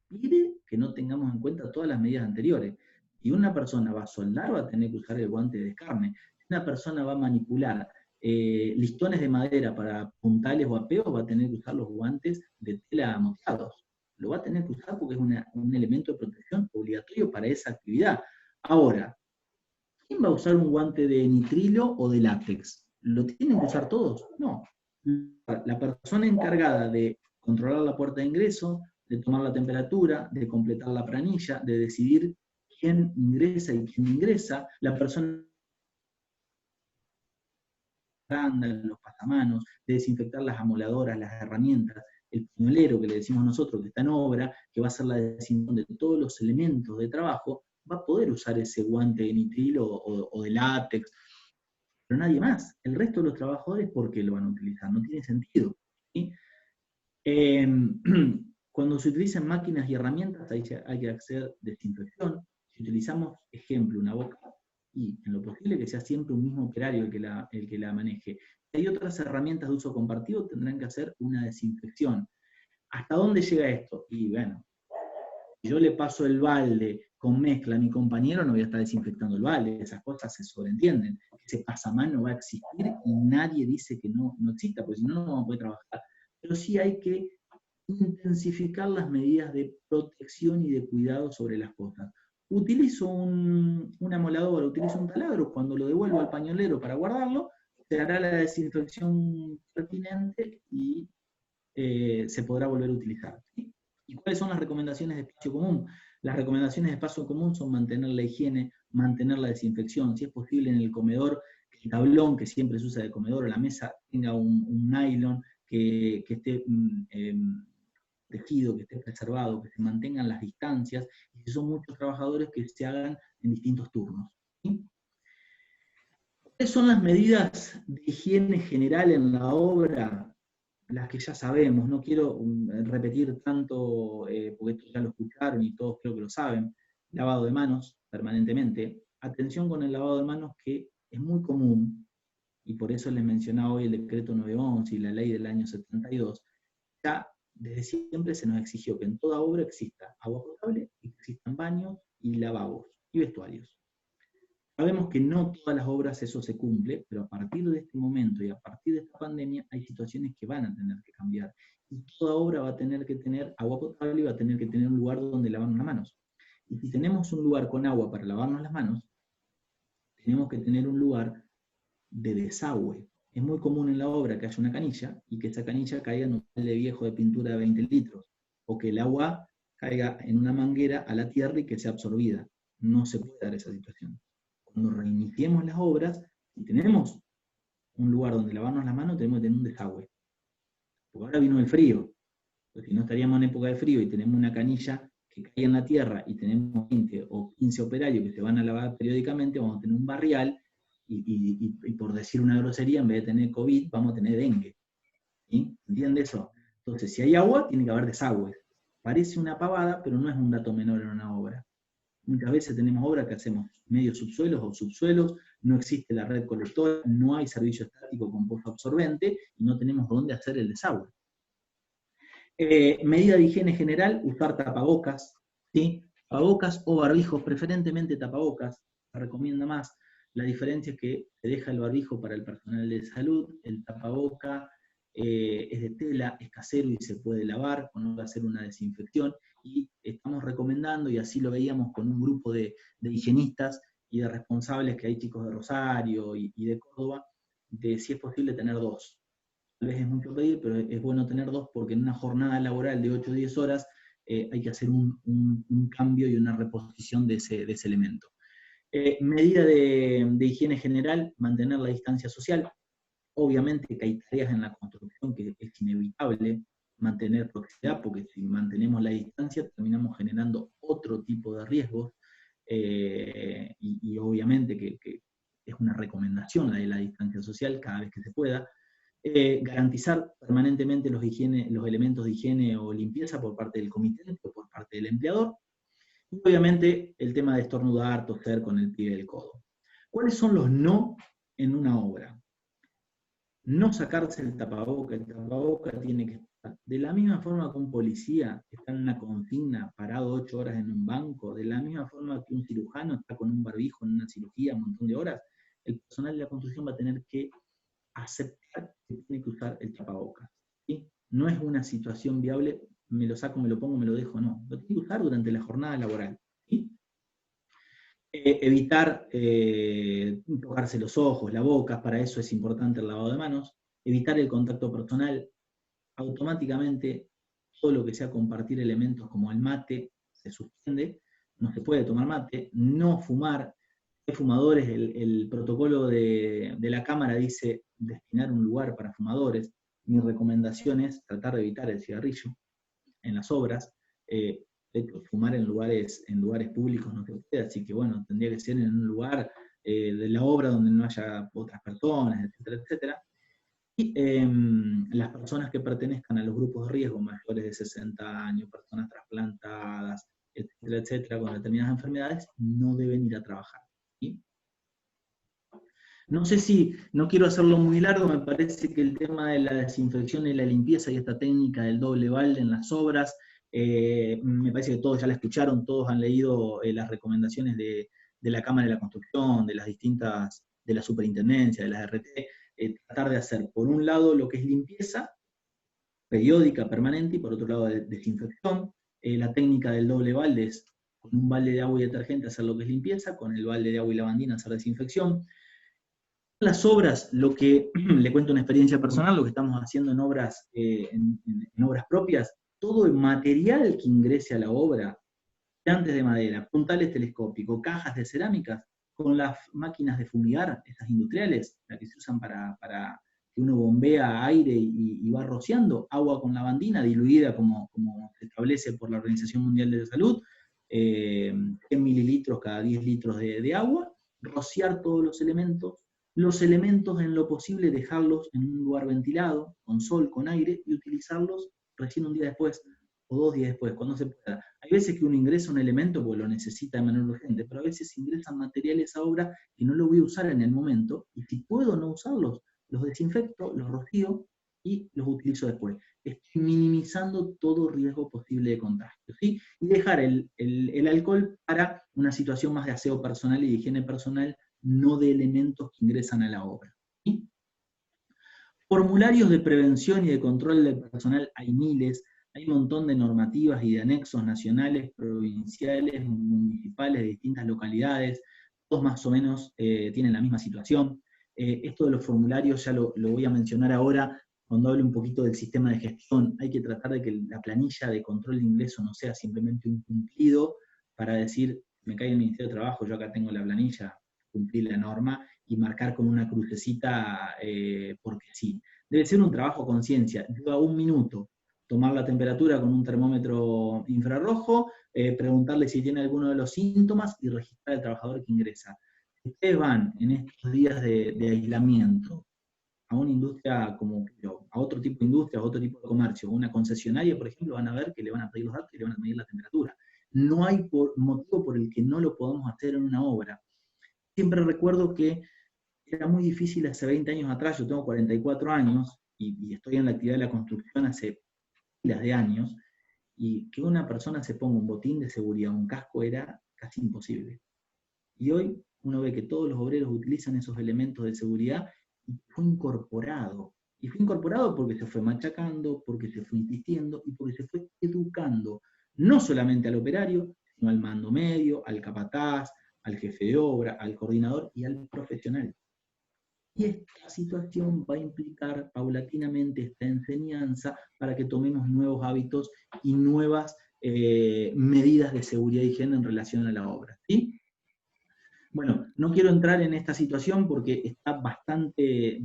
impide que no tengamos en cuenta todas las medidas anteriores. Si una persona va a soldar, va a tener que usar el guante de descarne. Si una persona va a manipular listones de madera para puntales o apeos, va a tener que usar los guantes de tela moteados. Lo va a tener que usar porque es un elemento de protección obligatorio para esa actividad. Ahora, ¿quién va a usar un guante de nitrilo o de látex? ¿Lo tienen que usar todos? No. La persona encargada de controlar la puerta de ingreso, de tomar la temperatura, de completar la planilla, de decidir quién ingresa y quién ingresa, la persona los pasamanos, de desinfectar las amoladoras, las herramientas, el pañolero que le decimos nosotros que está en obra, que va a hacer la desinfección de todos los elementos de trabajo, va a poder usar ese guante de nitrilo o de látex, pero nadie más. El resto de los trabajadores, ¿por qué lo van a utilizar? No tiene sentido. ¿Sí? Cuando se utilizan máquinas y herramientas, hay que hacer desinfección. Si utilizamos, ejemplo, una boca, y en lo posible que sea siempre un mismo operario el que la maneje. Si hay otras herramientas de uso compartido, tendrán que hacer una desinfección. ¿Hasta dónde llega esto? Y bueno, si yo le paso el balde con mezcla a mi compañero, no voy a estar desinfectando el balde, esas cosas se sobreentienden. Ese pasamano va a existir y nadie dice que no exista, porque si no, no vamos a poder trabajar. Pero sí hay que intensificar las medidas de protección y de cuidado sobre las cosas. Utilizo una moladora, utilizo un taladro, cuando lo devuelvo al pañolero para guardarlo, se hará la desinfección pertinente y se podrá volver a utilizar. ¿Sí? ¿Y cuáles son las recomendaciones de espacio común? Las recomendaciones de espacio común son mantener la higiene, mantener la desinfección, si es posible en el comedor, que el tablón que siempre se usa de comedor o la mesa tenga un nylon que esté tejido, que esté preservado, que se mantengan las distancias, y si son muchos trabajadores, que se hagan en distintos turnos. ¿Sí? ¿Cuáles son las medidas de higiene general en la obra? Las que ya sabemos, no quiero repetir tanto, porque esto ya lo escucharon y todos creo que lo saben. Lavado de manos permanentemente. Atención con el lavado de manos, que es muy común, y por eso les mencionaba hoy el decreto 911 y la ley del año 72. Ya desde siempre se nos exigió que en toda obra exista agua potable y que existan baños y lavabos y vestuarios. Sabemos que no todas las obras eso se cumple, pero a partir de este momento y a partir de esta pandemia hay situaciones que van a tener que cambiar. Y toda obra va a tener que tener agua potable y va a tener que tener un lugar donde lavarnos las manos. Y si tenemos un lugar con agua para lavarnos las manos, tenemos que tener un lugar de desagüe. Es muy común en la obra que haya una canilla y que esa canilla caiga en un balde viejo de pintura de 20 litros, o que el agua caiga en una manguera a la tierra y que sea absorbida. No se puede dar esa situación. Cuando reiniciemos las obras, si tenemos un lugar donde lavarnos las manos, tenemos que tener un desagüe. Porque ahora vino el frío. Porque si no estaríamos en época de frío y tenemos una canilla que cae en la tierra y tenemos 20 o 15 operarios que se van a lavar periódicamente, vamos a tener un barrial y por decir una grosería, en vez de tener COVID, vamos a tener dengue. ¿Sí? ¿Entiende eso? Entonces, si hay agua, tiene que haber desagües. Parece una pavada, pero no es un dato menor en una obra. Muchas veces tenemos obras que hacemos medios subsuelos o subsuelos, no existe la red colectora, no hay servicio estático con pozo absorbente y no tenemos dónde hacer el desagüe. Medida de higiene general, usar tapabocas, ¿sí? Tapabocas o barbijos, preferentemente tapabocas, se recomienda más. La diferencia es que se deja el barbijo para el personal de salud, el tapaboca es de tela, es casero y se puede lavar, o no va a hacer una desinfección, y estamos recomendando, y así lo veíamos con un grupo de higienistas y de responsables que hay chicos de Rosario y de Córdoba, de si es posible tener dos. Tal vez es mucho pedir, pero es bueno tener dos porque en una jornada laboral de 8 o 10 horas hay que hacer un cambio y una reposición de ese elemento. Medida de higiene general, mantener la distancia social. Obviamente que hay tareas en la construcción que es inevitable mantener proximidad, porque si mantenemos la distancia terminamos generando otro tipo de riesgos, y obviamente que es una recomendación la de la distancia social cada vez que se pueda. Garantizar permanentemente los elementos de higiene o limpieza por parte del comité o por parte del empleador. Y obviamente el tema de estornudar, toser con el pie del codo. ¿Cuáles son los no en una obra? No sacarse el tapaboca tiene que De la misma forma que un policía está en una consigna parado 8 horas en un banco, de la misma forma que un cirujano está con un barbijo en una cirugía un montón de horas, el personal de la construcción va a tener que aceptar que tiene que usar el tapabocas. ¿Sí? No es una situación viable, me lo saco, me lo pongo, me lo dejo, no. Lo tiene que usar durante la jornada laboral. ¿Sí? Evitar tocarse los ojos, la boca, para eso es importante el lavado de manos. Evitar el contacto personal. Automáticamente todo lo que sea compartir elementos como el mate se suspende, no se puede tomar mate, no fumar. Hay fumadores, el protocolo de la Cámara dice destinar un lugar para fumadores. Mi recomendación es tratar de evitar el cigarrillo en las obras. Fumar en lugares públicos no se puede, así que bueno, tendría que ser en un lugar de la obra donde no haya otras personas, etcétera, etcétera. Y las personas que pertenezcan a los grupos de riesgo, mayores de 60 años, personas trasplantadas, etcétera, etcétera, con determinadas enfermedades, no deben ir a trabajar. ¿Sí? No sé si, no quiero hacerlo muy largo, me parece que el tema de la desinfección y la limpieza y esta técnica del doble balde en las obras, me parece que todos ya la escucharon, todos han leído las recomendaciones de la Cámara de la Construcción, de las distintas, de la Superintendencia, de las RT, tratar de hacer, por un lado, lo que es limpieza periódica, permanente, y por otro lado, desinfección. La técnica del doble balde es con un balde de agua y detergente hacer lo que es limpieza, con el balde de agua y lavandina hacer desinfección. Las obras, lo que le cuento una experiencia personal, lo que estamos haciendo en obras, en obras propias, todo el material que ingrese a la obra, tirantes de madera, puntales telescópicos, cajas de cerámicas, con las máquinas de fumigar, estas industriales, las que se usan para que uno bombea aire y va rociando, agua con lavandina diluida como se establece por la Organización Mundial de la Salud, 100 mililitros cada 10 litros de agua, rociar todos los elementos en lo posible dejarlos en un lugar ventilado, con sol, con aire, y utilizarlos recién un día después, o 2 días después, cuando se pueda. Hay veces que uno ingresa un elemento porque lo necesita de manera urgente, pero a veces ingresan materiales a obra que no lo voy a usar en el momento, y si puedo no usarlos, los desinfecto, los rocío y los utilizo después. Estoy minimizando todo riesgo posible de contagio, ¿sí? Y dejar el alcohol para una situación más de aseo personal y de higiene personal, no de elementos que ingresan a la obra. ¿Sí? Formularios de prevención y de control del personal hay miles, hay un montón de normativas y de anexos nacionales, provinciales, municipales de distintas localidades, todos más o menos tienen la misma situación. Esto de los formularios ya lo voy a mencionar ahora cuando hable un poquito del sistema de gestión. Hay que tratar de que la planilla de control de ingreso no sea simplemente un cumplido para decir, me cae el Ministerio de Trabajo, yo acá tengo la planilla, cumplir la norma, y marcar con una crucecita porque sí. Debe ser un trabajo a conciencia. Lleva 1 minuto tomar la temperatura con un termómetro infrarrojo, preguntarle si tiene alguno de los síntomas y registrar al trabajador que ingresa. Si ustedes van en estos días de aislamiento a una industria como a otro tipo de industria, a otro tipo de comercio, una concesionaria, por ejemplo, van a ver que le van a pedir los datos y le van a medir la temperatura. No hay motivo por el que no lo podamos hacer en una obra. Siempre recuerdo que era muy difícil hace 20 años atrás, yo tengo 44 años y estoy en la actividad de la construcción hace miles de años, y que una persona se ponga un botín de seguridad, un casco, era casi imposible. Y hoy uno ve que todos los obreros utilizan esos elementos de seguridad y fue incorporado. Y fue incorporado porque se fue machacando, porque se fue insistiendo y porque se fue educando, no solamente al operario, sino al mando medio, al capataz, al jefe de obra, al coordinador y al profesional. Y esta situación va a implicar paulatinamente esta enseñanza para que tomemos nuevos hábitos y nuevas medidas de seguridad y higiene en relación a la obra. ¿Sí? Bueno, no quiero entrar en esta situación porque está bastante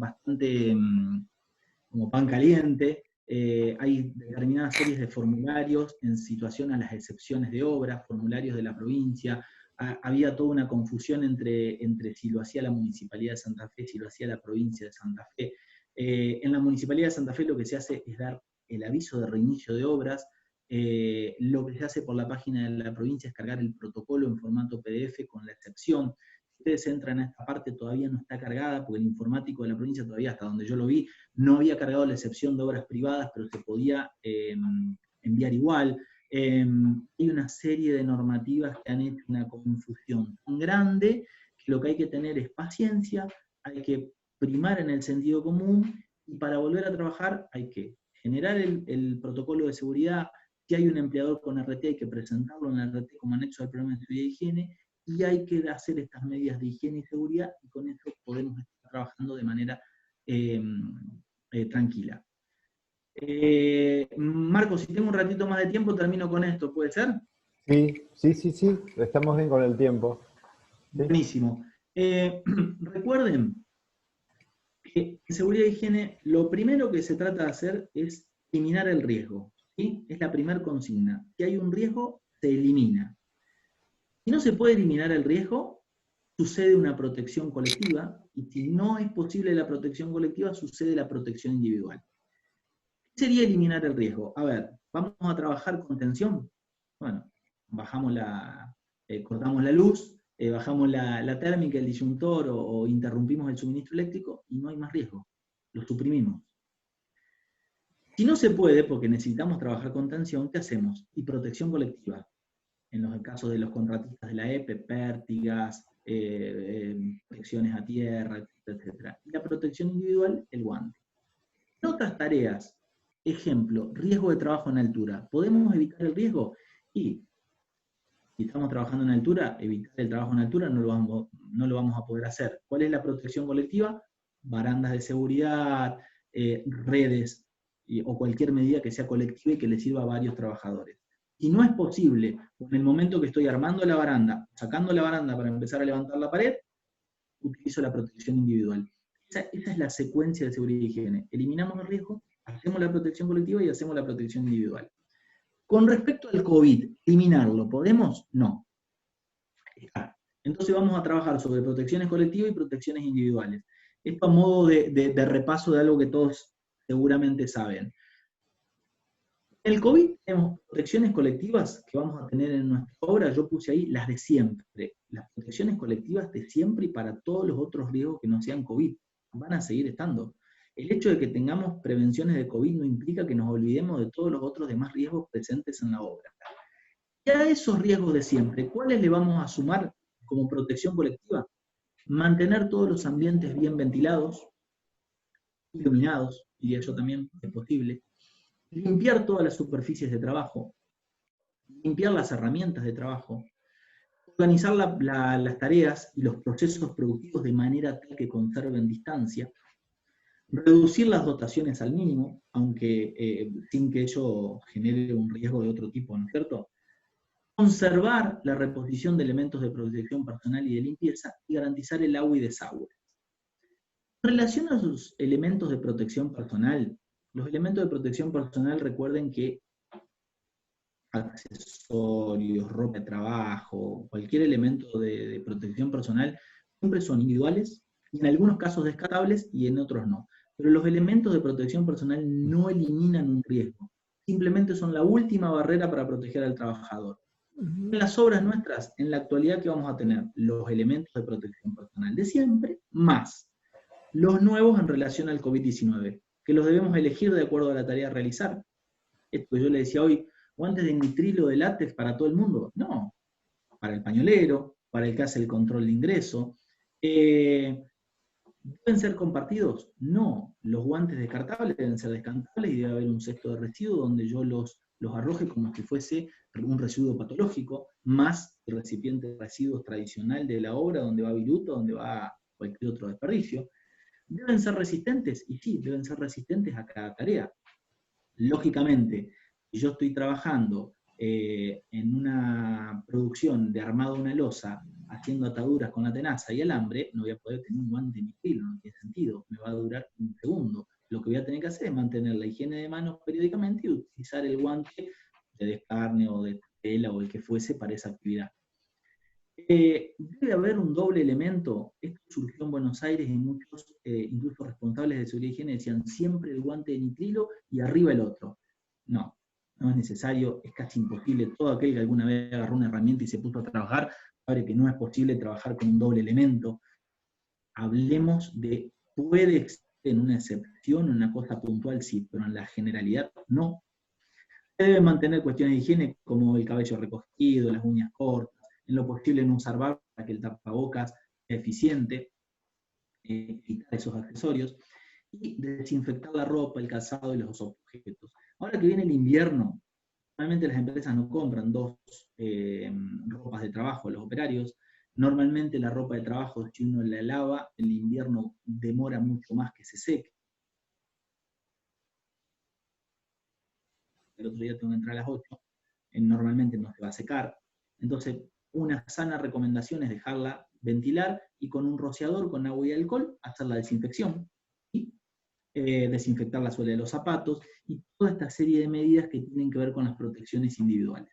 como pan caliente. Hay determinadas series de formularios en situación a las excepciones de obra, formularios de la provincia. Había toda una confusión entre si lo hacía la Municipalidad de Santa Fe, si lo hacía la provincia de Santa Fe. En la Municipalidad de Santa Fe lo que se hace es dar el aviso de reinicio de obras. Lo que se hace por la página de la provincia es cargar el protocolo en formato PDF con la excepción. Si ustedes entran a esta parte todavía no está cargada, porque el informático de la provincia todavía, hasta donde yo lo vi, no había cargado la excepción de obras privadas, pero se podía enviar igual. Hay una serie de normativas que han hecho una confusión tan grande que lo que hay que tener es paciencia, hay que primar en el sentido común, y para volver a trabajar hay que generar el protocolo de seguridad. Si hay un empleador con RT, hay que presentarlo en el RT como anexo al programa de seguridad y higiene, y hay que hacer estas medidas de higiene y seguridad, y con eso podemos estar trabajando de manera tranquila. Marco, si tengo un ratito más de tiempo, termino con esto, ¿puede ser? Sí, estamos bien con el tiempo. ¿Sí? Buenísimo. Recuerden que en seguridad y higiene lo primero que se trata de hacer es eliminar el riesgo, ¿sí? Es la primera consigna. Si hay un riesgo, se elimina. Si no se puede eliminar el riesgo, sucede una protección colectiva, y si no es posible la protección colectiva, sucede la protección individual. ¿Qué sería eliminar el riesgo? A ver, ¿vamos a trabajar con tensión? Bueno, bajamos cortamos la luz, bajamos la térmica, el disyuntor, o interrumpimos el suministro eléctrico, y no hay más riesgo. Lo suprimimos. Si no se puede, porque necesitamos trabajar con tensión, ¿qué hacemos? Y protección colectiva. En los casos de los contratistas de la EPE, pértigas, protecciones a tierra, etc. Y la protección individual, el guante. En otras tareas, ejemplo, riesgo de trabajo en altura. ¿Podemos evitar el riesgo? Y si estamos trabajando en altura, evitar el trabajo en altura no lo vamos a poder hacer. ¿Cuál es la protección colectiva? Barandas de seguridad, redes, o cualquier medida que sea colectiva y que le sirva a varios trabajadores. Si no es posible, en el momento que estoy armando la baranda, sacando la baranda para empezar a levantar la pared, utilizo la protección individual. Esa es la secuencia de seguridad y higiene. Eliminamos el riesgo, hacemos la protección colectiva y hacemos la protección individual. Con respecto al COVID, ¿eliminarlo podemos? No. Entonces vamos a trabajar sobre protecciones colectivas y protecciones individuales. Esto a modo de repaso de algo que todos seguramente saben. En el COVID tenemos protecciones colectivas que vamos a tener en nuestra obra. Yo puse ahí las de siempre. Las protecciones colectivas de siempre, y para todos los otros riesgos que no sean COVID. Van a seguir estando. El hecho de que tengamos prevenciones de COVID no implica que nos olvidemos de todos los otros demás riesgos presentes en la obra. Y a esos riesgos de siempre, ¿cuáles le vamos a sumar como protección colectiva? Mantener todos los ambientes bien ventilados, iluminados, diría yo también, si es posible. Limpiar todas las superficies de trabajo, limpiar las herramientas de trabajo, organizar las tareas y los procesos productivos de manera tal que conserven distancia, reducir las dotaciones al mínimo, aunque sin que ello genere un riesgo de otro tipo, ¿no es cierto? Conservar la reposición de elementos de protección personal y de limpieza, y garantizar el agua y desagüe. En relación a sus elementos de protección personal, los elementos de protección personal, recuerden que accesorios, ropa de trabajo, cualquier elemento de protección personal, siempre son individuales, y en algunos casos descartables y en otros no. Pero los elementos de protección personal no eliminan un riesgo, simplemente son la última barrera para proteger al trabajador. En las obras nuestras, en la actualidad, ¿qué vamos a tener? Los elementos de protección personal de siempre, más los nuevos en relación al COVID-19, que los debemos elegir de acuerdo a la tarea a realizar. Esto que yo le decía hoy, guantes de nitrilo de látex para todo el mundo. No, para el pañolero, para el que hace el control de ingreso. ¿Deben ser compartidos? No, los guantes descartables deben ser descartables, y debe haber un cesto de residuos donde yo los arroje como si fuese un residuo patológico, más el recipiente de residuos tradicional de la obra, donde va viruta, donde va cualquier otro desperdicio. ¿Deben ser resistentes? Y sí, deben ser resistentes a cada tarea. Lógicamente, si yo estoy trabajando en una producción de armado de una losa, haciendo ataduras con la tenaza y alambre, no voy a poder tener un guante de nitrilo, no tiene sentido, me va a durar un segundo. Lo que voy a tener que hacer es mantener la higiene de manos periódicamente y utilizar el guante de descarne o de tela o el que fuese para esa actividad. Debe haber un doble elemento. Esto surgió en Buenos Aires, y muchos, incluso responsables de seguridad y higiene, decían siempre el guante de nitrilo y arriba el otro. No, no es necesario, es casi imposible. Todo aquel que alguna vez agarró una herramienta y se puso a trabajar sabe que no es posible trabajar con un doble elemento. Hablemos de, puede existir en una excepción, una cosa puntual sí, pero en la generalidad no. Se deben mantener cuestiones de higiene como el cabello recogido, las uñas cortas, en lo posible no usar barba para que el tapabocas sea eficiente, quitar esos accesorios, y desinfectar la ropa, el calzado y los objetos. Ahora que viene el invierno, normalmente las empresas no compran dos ropas de trabajo a los operarios. Normalmente la ropa de trabajo, si uno la lava, el invierno demora mucho más que se seque. El otro día tengo que entrar a las 8, normalmente no se va a secar. Entonces, una sana recomendación es dejarla ventilar y con un rociador con agua y alcohol hacer la desinfección. ¿Sí? Desinfectar la suela de los zapatos y toda esta serie de medidas que tienen que ver con las protecciones individuales.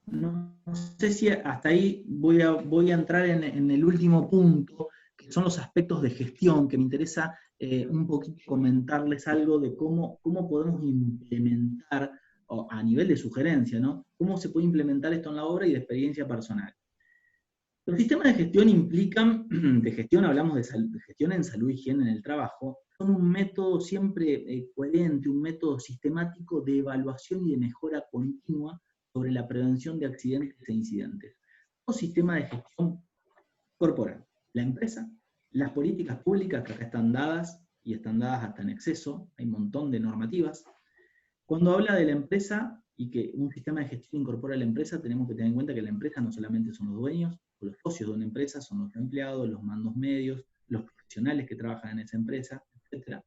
No sé si hasta ahí voy a entrar en el último punto, que son los aspectos de gestión, que me interesa un poquito comentarles algo de cómo podemos implementar, a nivel de sugerencia, ¿no? Cómo se puede implementar esto en la obra y de experiencia personal. Los sistemas de gestión implican, de gestión hablamos de gestión en salud y higiene en el trabajo, son un método siempre coherente, un método sistemático de evaluación y de mejora continua sobre la prevención de accidentes e incidentes. Todo sistema de gestión incorpora la empresa, las políticas públicas que acá están dadas, y están dadas hasta en exceso, hay un montón de normativas. Cuando habla de la empresa y que un sistema de gestión incorpora a la empresa, tenemos que tener en cuenta que la empresa no solamente son los dueños o los socios de una empresa, son los empleados, los mandos medios, los profesionales que trabajan en esa empresa, etc.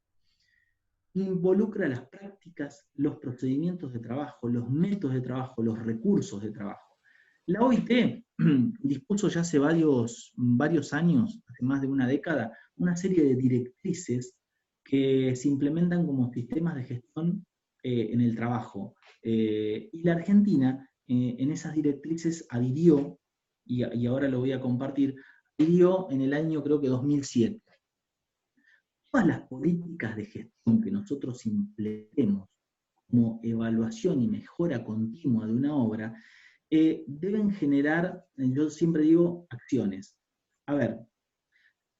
Involucra las prácticas, los procedimientos de trabajo, los métodos de trabajo, los recursos de trabajo. La OIT dispuso ya hace varios años, hace más de una década, una serie de directrices que se implementan como sistemas de gestión en el trabajo. Y la Argentina en esas directrices adhirió, y ahora lo voy a compartir, adhirió en el año creo que 2007. Todas las políticas de gestión que nosotros implementemos como evaluación y mejora continua de una obra, deben generar, yo siempre digo, acciones. A ver,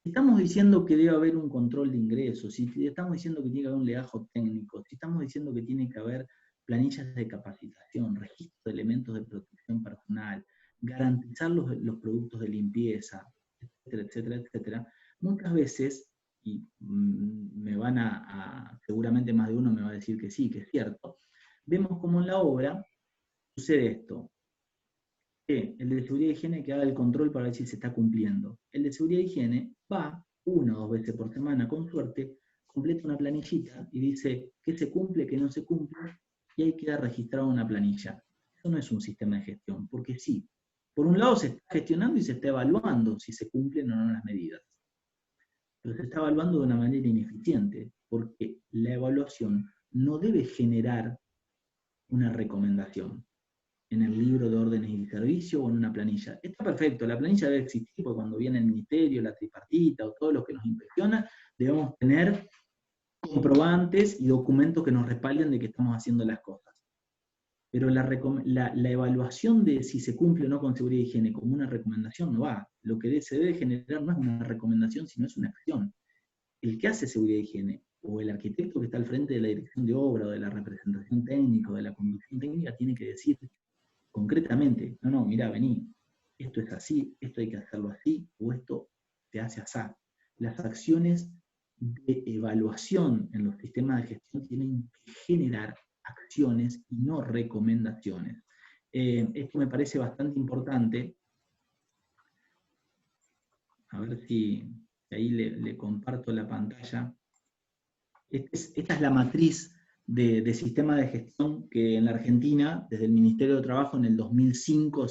si estamos diciendo que debe haber un control de ingresos, si estamos diciendo que tiene que haber un legajo técnico, si estamos diciendo que tiene que haber planillas de capacitación, registro de elementos de protección personal, garantizar los productos de limpieza, etcétera, etcétera, etcétera, muchas veces, y seguramente más de uno me va a decir que sí, que es cierto, vemos como en la obra sucede esto. El de seguridad y higiene que haga el control para ver si se está cumpliendo. El de seguridad y higiene va 1 o 2 veces por semana, con suerte, completa una planillita y dice qué se cumple, qué no se cumple, y ahí queda registrado una planilla. Eso no es un sistema de gestión, porque sí, por un lado se está gestionando y se está evaluando si se cumplen o no las medidas. Pero se está evaluando de una manera ineficiente, porque la evaluación no debe generar una recomendación en el libro de órdenes y servicio o en una planilla. Está perfecto, la planilla debe existir porque cuando viene el ministerio, la tripartita o todo lo que nos inspecciona, debemos tener comprobantes y documentos que nos respalden de que estamos haciendo las cosas. Pero la evaluación de si se cumple o no con seguridad y higiene como una recomendación no va. Lo que se debe generar no es una recomendación, sino es una acción. El que hace seguridad y higiene, o el arquitecto que está al frente de la dirección de obra, o de la representación técnica, o de la conducción técnica, tiene que decir concretamente, no, mirá, vení, esto es así, esto hay que hacerlo así, o esto se hace así. Las acciones de evaluación en los sistemas de gestión tienen que generar acciones y no recomendaciones. Esto me parece bastante importante. A ver si ahí le comparto la pantalla. Esta es la matriz de sistema de gestión que en la Argentina, desde el Ministerio de Trabajo en el 2005,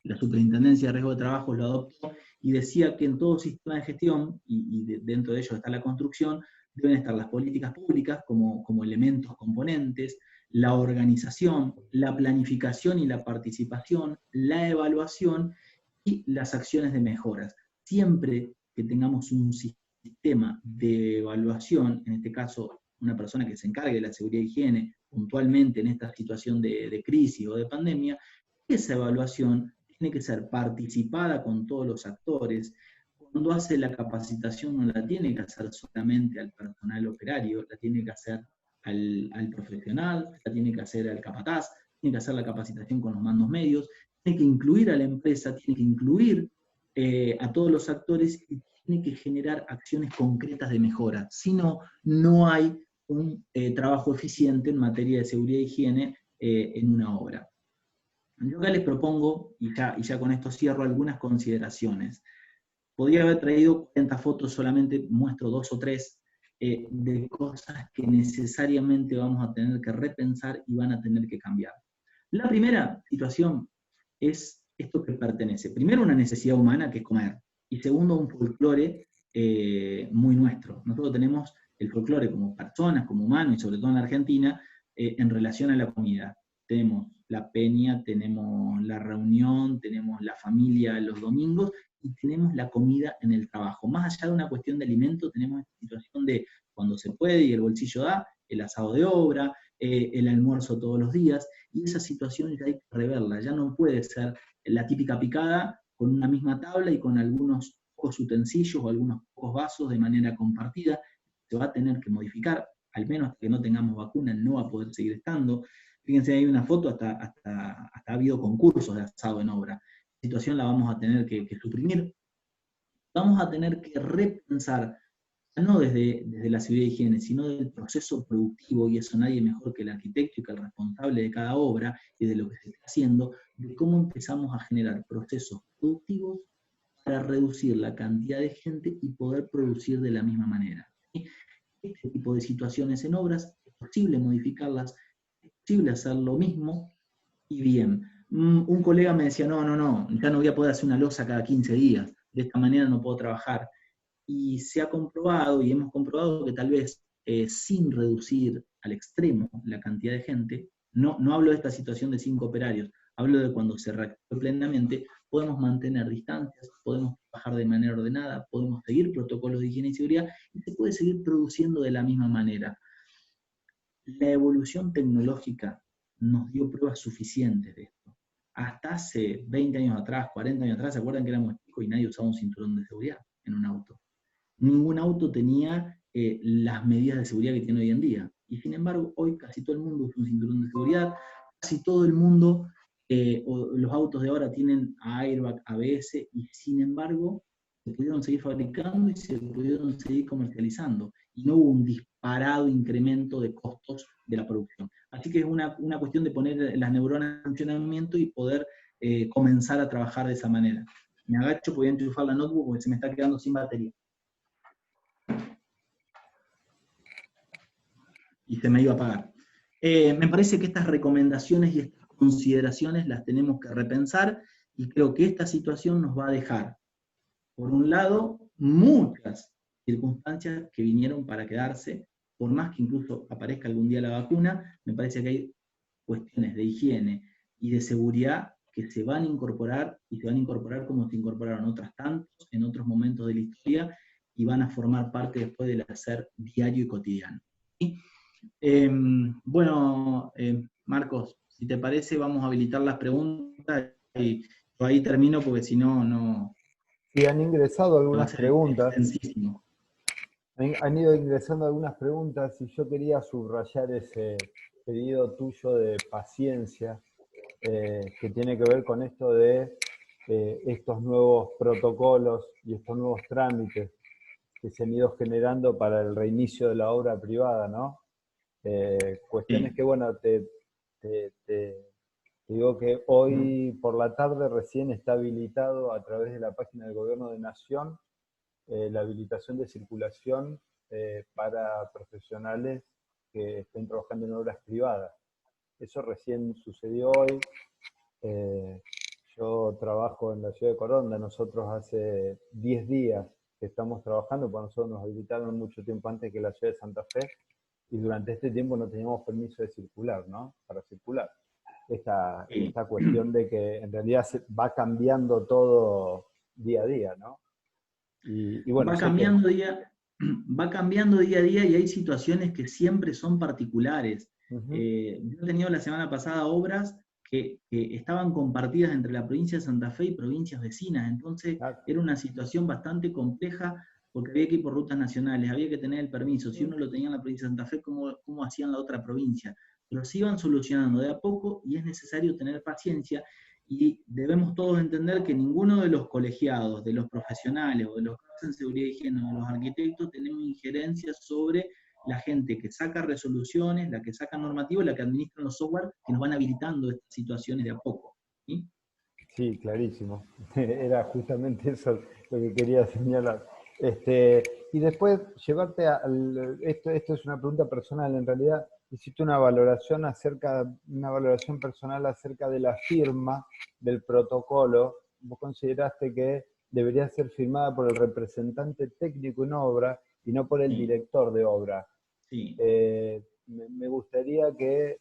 la Superintendencia de Riesgo de Trabajo lo adoptó y decía que en todo sistema de gestión, y dentro de ello está la construcción, deben estar las políticas públicas como elementos componentes, la organización, la planificación y la participación, la evaluación y las acciones de mejoras. Siempre que tengamos un sistema de evaluación, en este caso una persona que se encargue de la seguridad y higiene, puntualmente en esta situación de crisis o de pandemia, esa evaluación tiene que ser participada con todos los actores. Cuando hace la capacitación no la tiene que hacer solamente al personal operario, la tiene que hacer al profesional, la tiene que hacer al capataz, tiene que hacer la capacitación con los mandos medios, tiene que incluir a la empresa, tiene que incluir a todos los actores y tiene que generar acciones concretas de mejora. Si no, no hay un trabajo eficiente en materia de seguridad e higiene en una obra. Yo acá les propongo, y ya con esto cierro, algunas consideraciones. Podría haber traído 40 fotos, solamente muestro 2 o 3 de cosas que necesariamente vamos a tener que repensar y van a tener que cambiar. La primera situación es esto que pertenece. Primero, una necesidad humana, que es comer. Y segundo, un folclore muy nuestro. Nosotros tenemos el folclore como personas, como humanos, y sobre todo en la Argentina, en relación a la comida. Tenemos la peña, tenemos la reunión, tenemos la familia los domingos, y tenemos la comida en el trabajo. Más allá de una cuestión de alimento, tenemos esta situación de cuando se puede y el bolsillo da, el asado de obra, el almuerzo todos los días, y esa situación ya hay que reverla, ya no puede ser la típica picada con una misma tabla y con algunos pocos utensilios o algunos pocos vasos de manera compartida. Se va a tener que modificar, al menos que no tengamos vacuna, no va a poder seguir estando. Fíjense, hay una foto, hasta ha habido concursos de asado en obra. La situación la vamos a tener que suprimir. Vamos a tener que repensar, no desde la seguridad y higiene, sino del proceso productivo, y eso nadie mejor que el arquitecto y que el responsable de cada obra y de lo que se está haciendo, de cómo empezamos a generar procesos productivos para reducir la cantidad de gente y poder producir de la misma manera. Este tipo de situaciones en obras es posible modificarlas, es posible hacer lo mismo y bien. Un colega me decía, no, ya no voy a poder hacer una losa cada 15 días, de esta manera no puedo trabajar. Y se ha comprobado, y hemos comprobado que tal vez sin reducir al extremo la cantidad de gente, no hablo de esta situación de 5 operarios, hablo de cuando se reactive plenamente, podemos mantener distancias, podemos trabajar de manera ordenada, podemos seguir protocolos de higiene y seguridad, y se puede seguir produciendo de la misma manera. La evolución tecnológica nos dio pruebas suficientes de esto. Hasta hace 20 años atrás, 40 años atrás, ¿se acuerdan que éramos chicos y nadie usaba un cinturón de seguridad en un auto? Ningún auto tenía las medidas de seguridad que tiene hoy en día. Y sin embargo, hoy casi todo el mundo usa un cinturón de seguridad, casi todo el mundo, los autos de ahora tienen airbag, ABS, y sin embargo, se pudieron seguir fabricando y se pudieron seguir comercializando. Y no hubo un disparado incremento de costos de la producción. Así que es una cuestión de poner las neuronas en funcionamiento y poder comenzar a trabajar de esa manera. Me agacho, voy a enchufar la notebook porque se me está quedando sin batería. Y se me iba a apagar. Me parece que estas recomendaciones y estas consideraciones las tenemos que repensar, y creo que esta situación nos va a dejar, por un lado, muchas circunstancias que vinieron para quedarse, por más que incluso aparezca algún día la vacuna, me parece que hay cuestiones de higiene y de seguridad que se van a incorporar, y se van a incorporar como se incorporaron otras tantos en otros momentos de la historia, y van a formar parte después del hacer diario y cotidiano. ¿Sí? Bueno, Marcos, si te parece, vamos a habilitar las preguntas y yo ahí termino porque si no, no. Y han ingresado Va a algunas ser preguntas. extensísimo. Han ido ingresando algunas preguntas y yo quería subrayar ese pedido tuyo de paciencia que tiene que ver con esto de estos nuevos protocolos y estos nuevos trámites que se han ido generando para el reinicio de la obra privada, ¿no? Cuestiones que, bueno, te digo que hoy por la tarde recién está habilitado a través de la página del Gobierno de Nación la habilitación de circulación para profesionales que estén trabajando en obras privadas. Eso recién sucedió hoy. Yo trabajo en la ciudad de Coronda, nosotros hace 10 días que estamos trabajando, porque nosotros nos habilitaron mucho tiempo antes que la ciudad de Santa Fe, y durante este tiempo no teníamos permiso de circular, ¿no? Para circular. Esta cuestión de que en realidad va cambiando todo día a día, ¿no? Y bueno, va cambiando día a día, y hay situaciones que siempre son particulares. Ujú. Yo he tenido la semana pasada obras que estaban compartidas entre la provincia de Santa Fe y provincias vecinas, entonces Ah, era una situación bastante compleja porque había que ir por rutas nacionales, había que tener el permiso, si uno lo tenía en la provincia de Santa Fe, ¿cómo hacían la otra provincia? Pero se iban solucionando de a poco y es necesario tener paciencia y debemos todos entender que ninguno de los colegiados, de los profesionales o de los que hacen seguridad y higiene o de los arquitectos tenemos injerencia sobre la gente que saca resoluciones, la que saca normativas, la que administra los software que nos van habilitando estas situaciones de a poco. ¿Sí? sí, clarísimo. Era justamente eso lo que quería señalar. Y después llevarte esto es una pregunta personal, en realidad hiciste una valoración personal acerca de la firma del protocolo. Vos consideraste que debería ser firmada por el representante técnico en obra y no por el Sí, director de obra. sí. Me gustaría que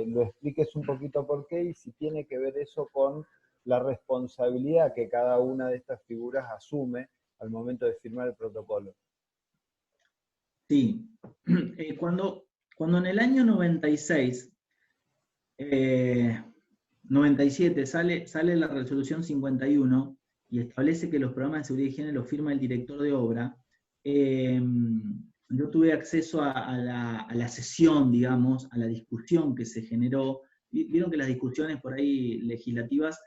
lo expliques un poquito por qué y si tiene que ver eso con la responsabilidad que cada una de estas figuras asume al momento de firmar el protocolo. Sí. Cuando en el año 96, 97 sale la resolución 51 y establece que los programas de seguridad y higiene los firma el director de obra, yo tuve acceso a la sesión, digamos, a la discusión que se generó. Vieron que las discusiones por ahí legislativas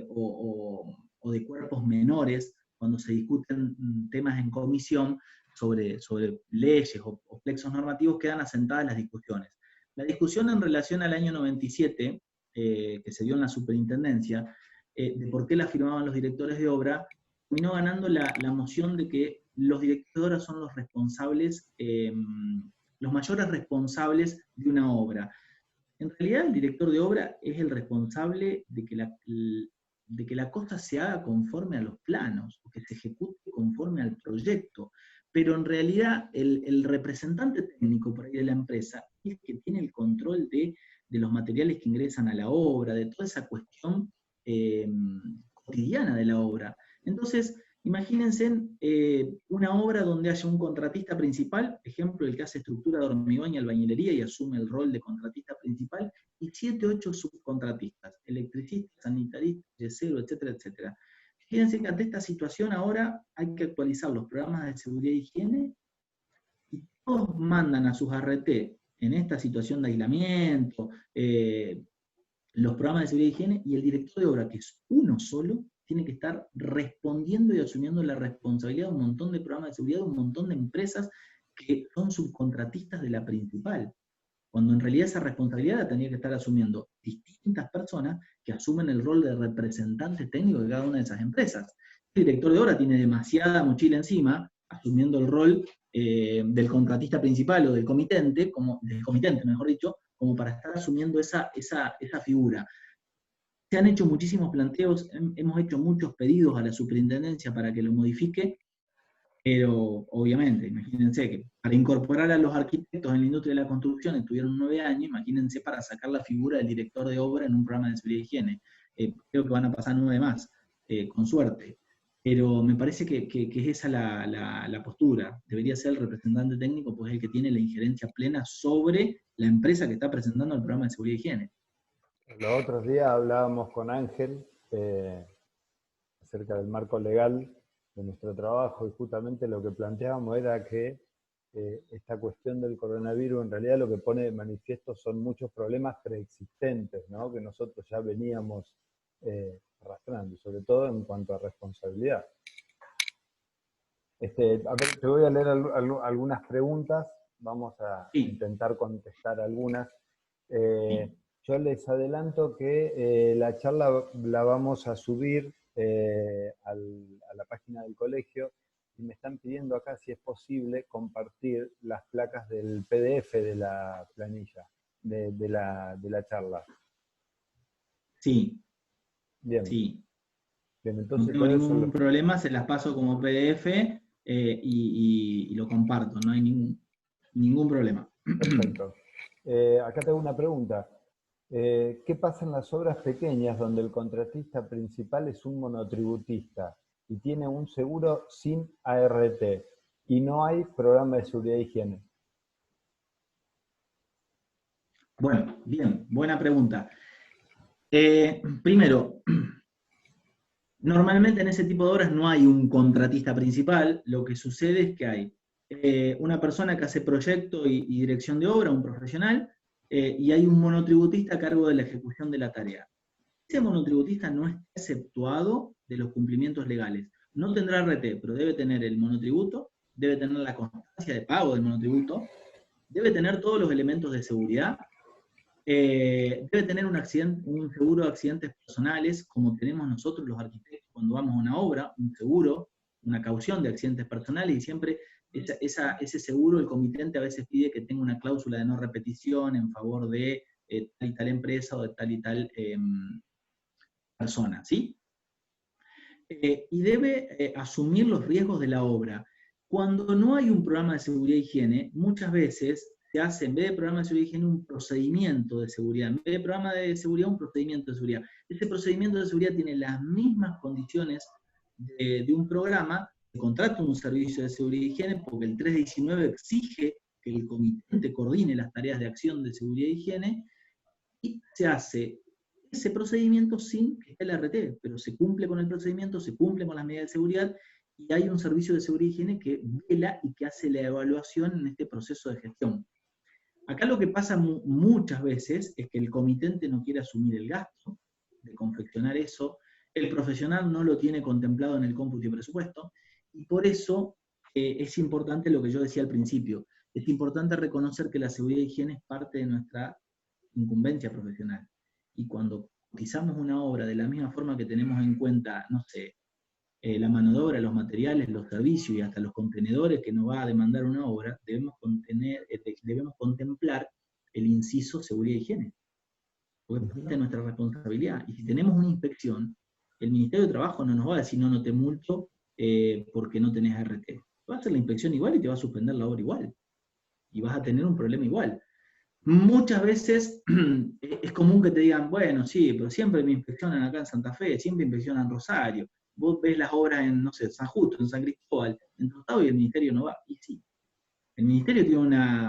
o de cuerpos menores, cuando se discuten temas en comisión sobre leyes o plexos normativos, quedan asentadas las discusiones. La discusión en relación al año 97, que se dio en la superintendencia, de por qué la firmaban los directores de obra, terminó ganando la moción de que los directores de obra son los responsables, los mayores responsables de una obra. En realidad, el director de obra es el responsable de que la cosa se haga conforme a los planos, o que se ejecute conforme al proyecto. Pero en realidad, el representante técnico por ahí de la empresa es el que tiene el control de los materiales que ingresan a la obra, de toda esa cuestión eh, cotidiana de la obra. Entonces, imagínense una obra donde haya un contratista principal, ejemplo, el que hace estructura de hormigón y albañilería y asume el rol de contratista principal, y 7, 8 subcontratistas, electricistas, sanitaristas, yesero, etcétera, etcétera. Fíjense que ante esta situación ahora hay que actualizar los programas de seguridad e higiene y todos mandan a sus RT en esta situación de aislamiento, los programas de seguridad y higiene, y el director de obra, que es uno solo, tiene que estar respondiendo y asumiendo la responsabilidad de un montón de programas de seguridad, de un montón de empresas que son subcontratistas de la principal, cuando en realidad esa responsabilidad la tendría que estar asumiendo distintas personas que asumen el rol de representantes técnicos de cada una de esas empresas. El director de obra tiene demasiada mochila encima, asumiendo el rol del contratista principal o del comitente, mejor dicho, como para estar asumiendo esa figura. Se han hecho muchísimos planteos, hemos hecho muchos pedidos a la superintendencia para que lo modifique, pero obviamente, imagínense que para incorporar a los arquitectos en la industria de la construcción estuvieron 9 años, imagínense para sacar la figura del director de obra en un programa de seguridad y higiene. Creo que van a pasar 9 más, con suerte. Pero me parece que es esa la postura. Debería ser el representante técnico, pues es el que tiene la injerencia plena sobre la empresa que está presentando el programa de seguridad y higiene. Los otros días hablábamos con Ángel acerca del marco legal de nuestro trabajo y justamente lo que planteábamos era que esta cuestión del coronavirus en realidad lo que pone de manifiesto son muchos problemas preexistentes, ¿no? Que nosotros ya veníamos arrastrando, sobre todo en cuanto a responsabilidad. A ver, te voy a leer algunas preguntas, vamos a Sí, intentar contestar algunas. sí. Yo les adelanto que la charla la vamos a subir a la página del colegio y me están pidiendo acá si es posible compartir las placas del PDF de la planilla, de la charla. Sí, Bien, sí. bien, No entonces tengo todo eso ningún lo... problema, se las paso como PDF y lo comparto, no hay ningún problema. Perfecto. Acá tengo una pregunta. ¿Qué pasa en las obras pequeñas donde el contratista principal es un monotributista y tiene un seguro sin ART y no hay programa de seguridad e higiene? Bueno, bien, buena pregunta. Primero, normalmente en ese tipo de obras no hay un contratista principal, lo que sucede es que hay una persona que hace proyecto y dirección de obra, un profesional, y hay un monotributista a cargo de la ejecución de la tarea. Ese monotributista no está exceptuado de los cumplimientos legales. No tendrá RT, pero debe tener el monotributo, debe tener la constancia de pago del monotributo, debe tener todos los elementos de seguridad, debe tener un seguro de accidentes personales, como tenemos nosotros los arquitectos cuando vamos a una obra, un seguro, una caución de accidentes personales, y siempre ese seguro, el comitente a veces pide que tenga una cláusula de no repetición en favor de tal y tal empresa o de tal y tal persona, ¿sí? Y debe asumir los riesgos de la obra. Cuando no hay un programa de seguridad e higiene, muchas veces se hace, en vez de programa de seguridad e higiene, un procedimiento de seguridad. En vez de programa de seguridad, un procedimiento de seguridad. Ese procedimiento de seguridad tiene las mismas condiciones de un programa, se contrata un servicio de seguridad e higiene, porque el 319 exige que el comité coordine las tareas de acción de seguridad e higiene, y se hace ese procedimiento sin que esté el RT, pero se cumple con el procedimiento, se cumple con las medidas de seguridad, y hay un servicio de seguridad y higiene que vela y que hace la evaluación en este proceso de gestión. Acá lo que pasa muchas veces es que el comitente no quiere asumir el gasto de confeccionar eso, el profesional no lo tiene contemplado en el cómputo y presupuesto, y por eso es importante lo que yo decía al principio, es importante reconocer que la seguridad y higiene es parte de nuestra incumbencia profesional. Y cuando cotizamos una obra de la misma forma que tenemos en cuenta, no sé, la mano de obra, los materiales, los servicios y hasta los contenedores que nos va a demandar una obra, debemos contemplar el inciso seguridad y higiene, porque es parte de nuestra responsabilidad. Y si tenemos una inspección, el Ministerio de Trabajo no nos va a decir no te multo porque no tenés RT. Va a hacer la inspección igual y te va a suspender la obra igual. Y vas a tener un problema igual. Muchas veces es común que te digan, bueno, sí, pero siempre me inspeccionan acá en Santa Fe, siempre inspeccionan en Rosario. Vos ves las obras en, no sé, San Justo, en San Cristóbal, en Tostado, y el ministerio no va. Y sí, el ministerio tiene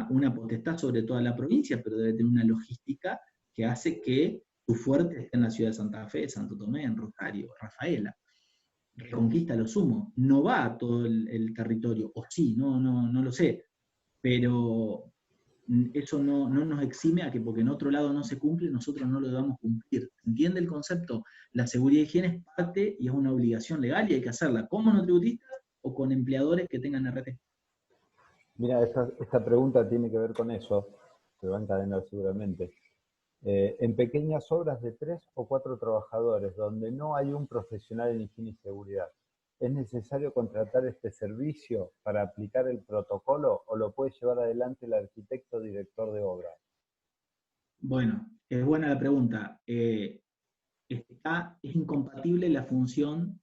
una potestad sobre toda la provincia, pero debe tener una logística que hace que su fuerte esté en la ciudad de Santa Fe, Santo Tomé, en Rosario, Rafaela. Reconquista lo sumo. No va a todo el territorio, o sí, no lo sé. Pero eso no nos exime a que porque en otro lado no se cumple, nosotros no lo debamos cumplir. ¿Entiende el concepto? La seguridad y higiene es parte y es una obligación legal y hay que hacerla con monotributistas o con empleadores que tengan RT. Mira, esta pregunta tiene que ver con eso, se va a encadenar seguramente. En pequeñas obras de 3 o 4 trabajadores, donde no hay un profesional en higiene y seguridad, ¿es necesario contratar este servicio para aplicar el protocolo o lo puede llevar adelante el arquitecto director de obra? Bueno, es buena la pregunta. Es incompatible la función,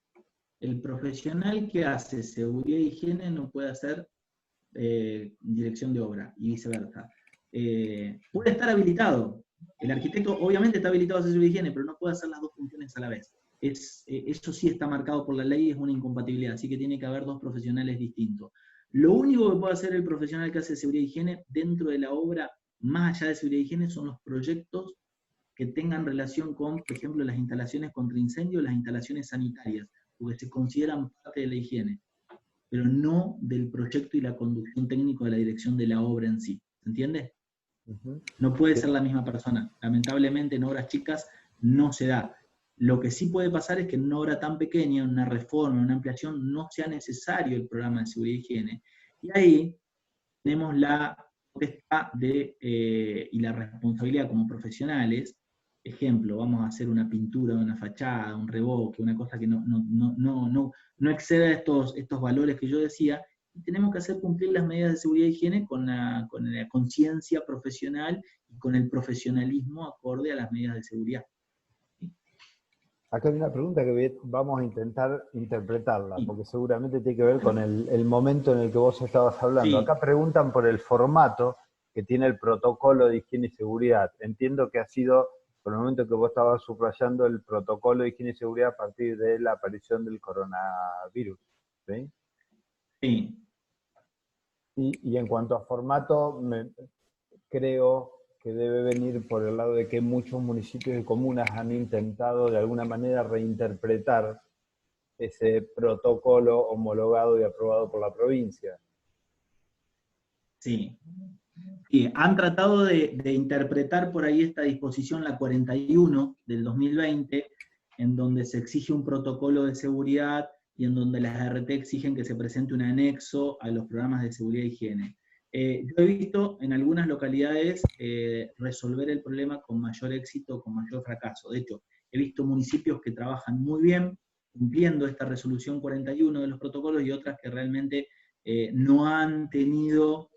el profesional que hace seguridad e higiene no puede hacer dirección de obra y viceversa. Puede estar habilitado. El arquitecto obviamente está habilitado a hacer seguridad y higiene, pero no puede hacer las dos funciones a la vez. Eso sí está marcado por la ley, es una incompatibilidad, así que tiene que haber dos profesionales distintos. Lo único que puede hacer el profesional que hace seguridad y higiene dentro de la obra, más allá de seguridad y higiene, son los proyectos que tengan relación con, por ejemplo, las instalaciones contra incendio, las instalaciones sanitarias, porque se consideran parte de la higiene, pero no del proyecto y la conducción técnica de la dirección de la obra en sí. ¿Se entiende? Uh-huh. No puede Sí. ser la misma persona. Lamentablemente en obras chicas no se da. Lo que sí puede pasar es que en una obra tan pequeña, en una reforma, en una ampliación, no sea necesario el programa de seguridad y higiene. Y ahí tenemos la potestad y la responsabilidad como profesionales. Ejemplo, vamos a hacer una pintura de una fachada, un revoque, una cosa que no exceda estos valores que yo decía, y tenemos que hacer cumplir las medidas de seguridad y higiene con la conciencia profesional y con el profesionalismo acorde a las medidas de seguridad. Acá hay una pregunta que vamos a intentar interpretarla, Sí, porque seguramente tiene que ver con el momento en el que vos estabas hablando. sí, Acá preguntan por el formato que tiene el protocolo de higiene y seguridad. Entiendo que ha sido, por el momento que vos estabas subrayando, el protocolo de higiene y seguridad a partir de la aparición del coronavirus. ¿Sí? sí. Y en cuanto a formato, creo que debe venir por el lado de que muchos municipios y comunas han intentado de alguna manera reinterpretar ese protocolo homologado y aprobado por la provincia. Sí. Sí, han tratado de interpretar por ahí esta disposición, la 41 del 2020, en donde se exige un protocolo de seguridad y en donde las ART exigen que se presente un anexo a los programas de seguridad e higiene. Yo he visto en algunas localidades resolver el problema con mayor éxito o con mayor fracaso. De hecho, he visto municipios que trabajan muy bien cumpliendo esta resolución 41 de los protocolos y otras que realmente no han tenido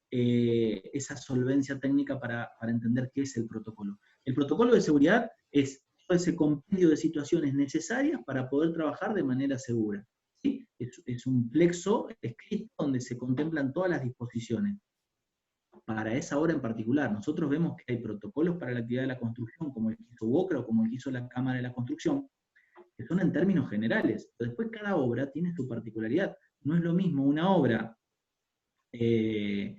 esa solvencia técnica para entender qué es el protocolo. El protocolo de seguridad es todo ese compendio de situaciones necesarias para poder trabajar de manera segura. ¿Sí? Es un plexo escrito donde se contemplan todas las disposiciones. Para esa obra en particular, nosotros vemos que hay protocolos para la actividad de la construcción, como el que hizo Boca o como el que hizo la Cámara de la Construcción, que son en términos generales, pero después cada obra tiene su particularidad. No es lo mismo una obra qué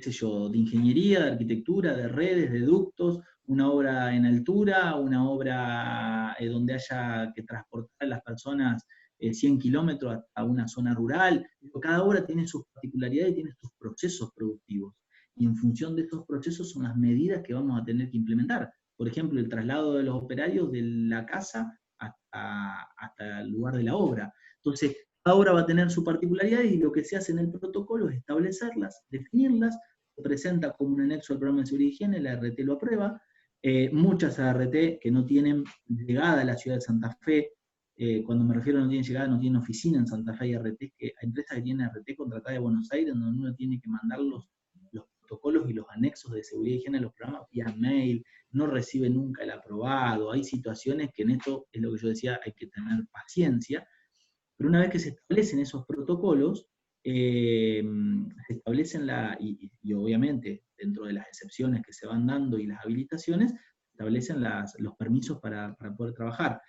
sé yo, de ingeniería, de arquitectura, de redes, de ductos, una obra en altura, una obra donde haya que transportar a las personas 100 kilómetros a una zona rural. Cada obra tiene sus particularidades y tiene sus procesos productivos. Y en función de esos procesos son las medidas que vamos a tener que implementar. Por ejemplo, el traslado de los operarios de la casa hasta el lugar de la obra. Entonces, cada obra va a tener su particularidad y lo que se hace en el protocolo es establecerlas, definirlas, se presenta como un anexo al programa de seguridad y higiene, la ART lo aprueba. Muchas ART que no tienen llegada a la ciudad de Santa Fe, cuando me refiero a no tienen llegada, no tienen oficina en Santa Fe, hay empresas que tienen ART contratada de Buenos Aires, donde uno tiene que mandar los protocolos y los anexos de seguridad y higiene a los programas vía mail, no recibe nunca el aprobado. Hay situaciones que en esto, es lo que yo decía, hay que tener paciencia. Pero una vez que se establecen esos protocolos, se establecen y obviamente dentro de las excepciones que se van dando y las habilitaciones, se establecen los permisos para poder trabajar.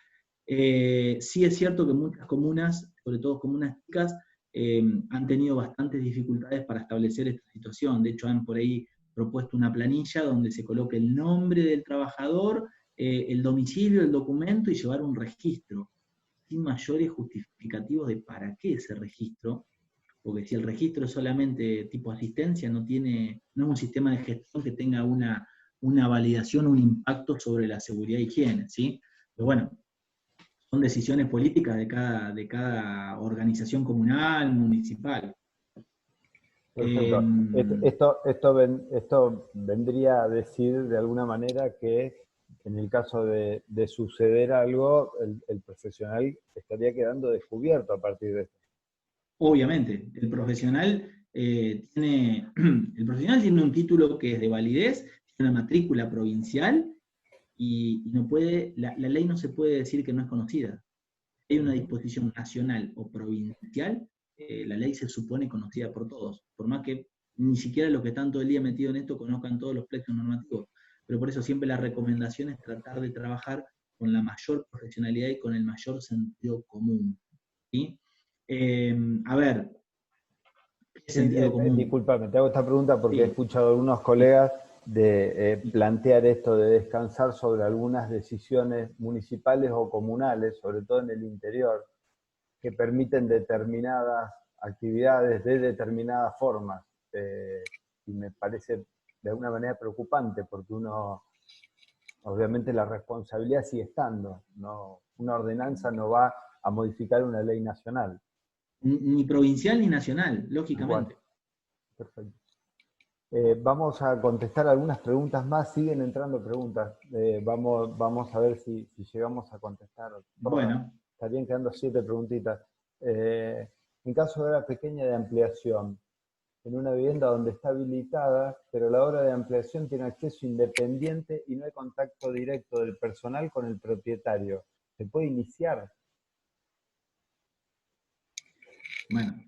Sí es cierto que muchas comunas, sobre todo comunas chicas, han tenido bastantes dificultades para establecer esta situación. De hecho, han por ahí propuesto una planilla donde se coloque el nombre del trabajador, el domicilio, el documento y llevar un registro, sin mayores justificativos de para qué ese registro, porque si el registro es solamente tipo asistencia, no es un sistema de gestión que tenga una validación, un impacto sobre la seguridad e higiene, ¿sí? Pero bueno, son decisiones políticas de cada organización comunal, municipal. Perfecto. Esto vendría a decir de alguna manera que en el caso de suceder algo, el profesional estaría quedando descubierto a partir de esto. Obviamente, el profesional tiene un título que es de validez, tiene una matrícula provincial y no puede, la ley no se puede decir que no es conocida. Hay una disposición nacional o provincial, la ley se supone conocida por todos, por más que ni siquiera los que están todo el día metidos en esto conozcan todos los plexos normativos. Pero por eso siempre la recomendación es tratar de trabajar con la mayor profesionalidad y con el mayor sentido común. ¿Sí? A ver, ¿qué sentido común? Disculpame, te hago esta pregunta porque Sí. he escuchado a algunos colegas de plantear esto de descansar sobre algunas decisiones municipales o comunales, sobre todo en el interior, que permiten determinadas actividades de determinadas formas. Y me parece de alguna manera preocupante porque obviamente la responsabilidad sigue estando, ¿no? Una ordenanza no va a modificar una ley nacional. Ni provincial ni nacional, lógicamente. Bueno, perfecto. Vamos a contestar algunas preguntas más, siguen entrando preguntas. Vamos a ver si llegamos a contestar todas. Bueno. Estarían quedando 7 preguntitas. En caso de obra pequeña de ampliación, en una vivienda donde está habilitada, pero la obra de ampliación tiene acceso independiente y no hay contacto directo del personal con el propietario, ¿se puede iniciar? Bueno,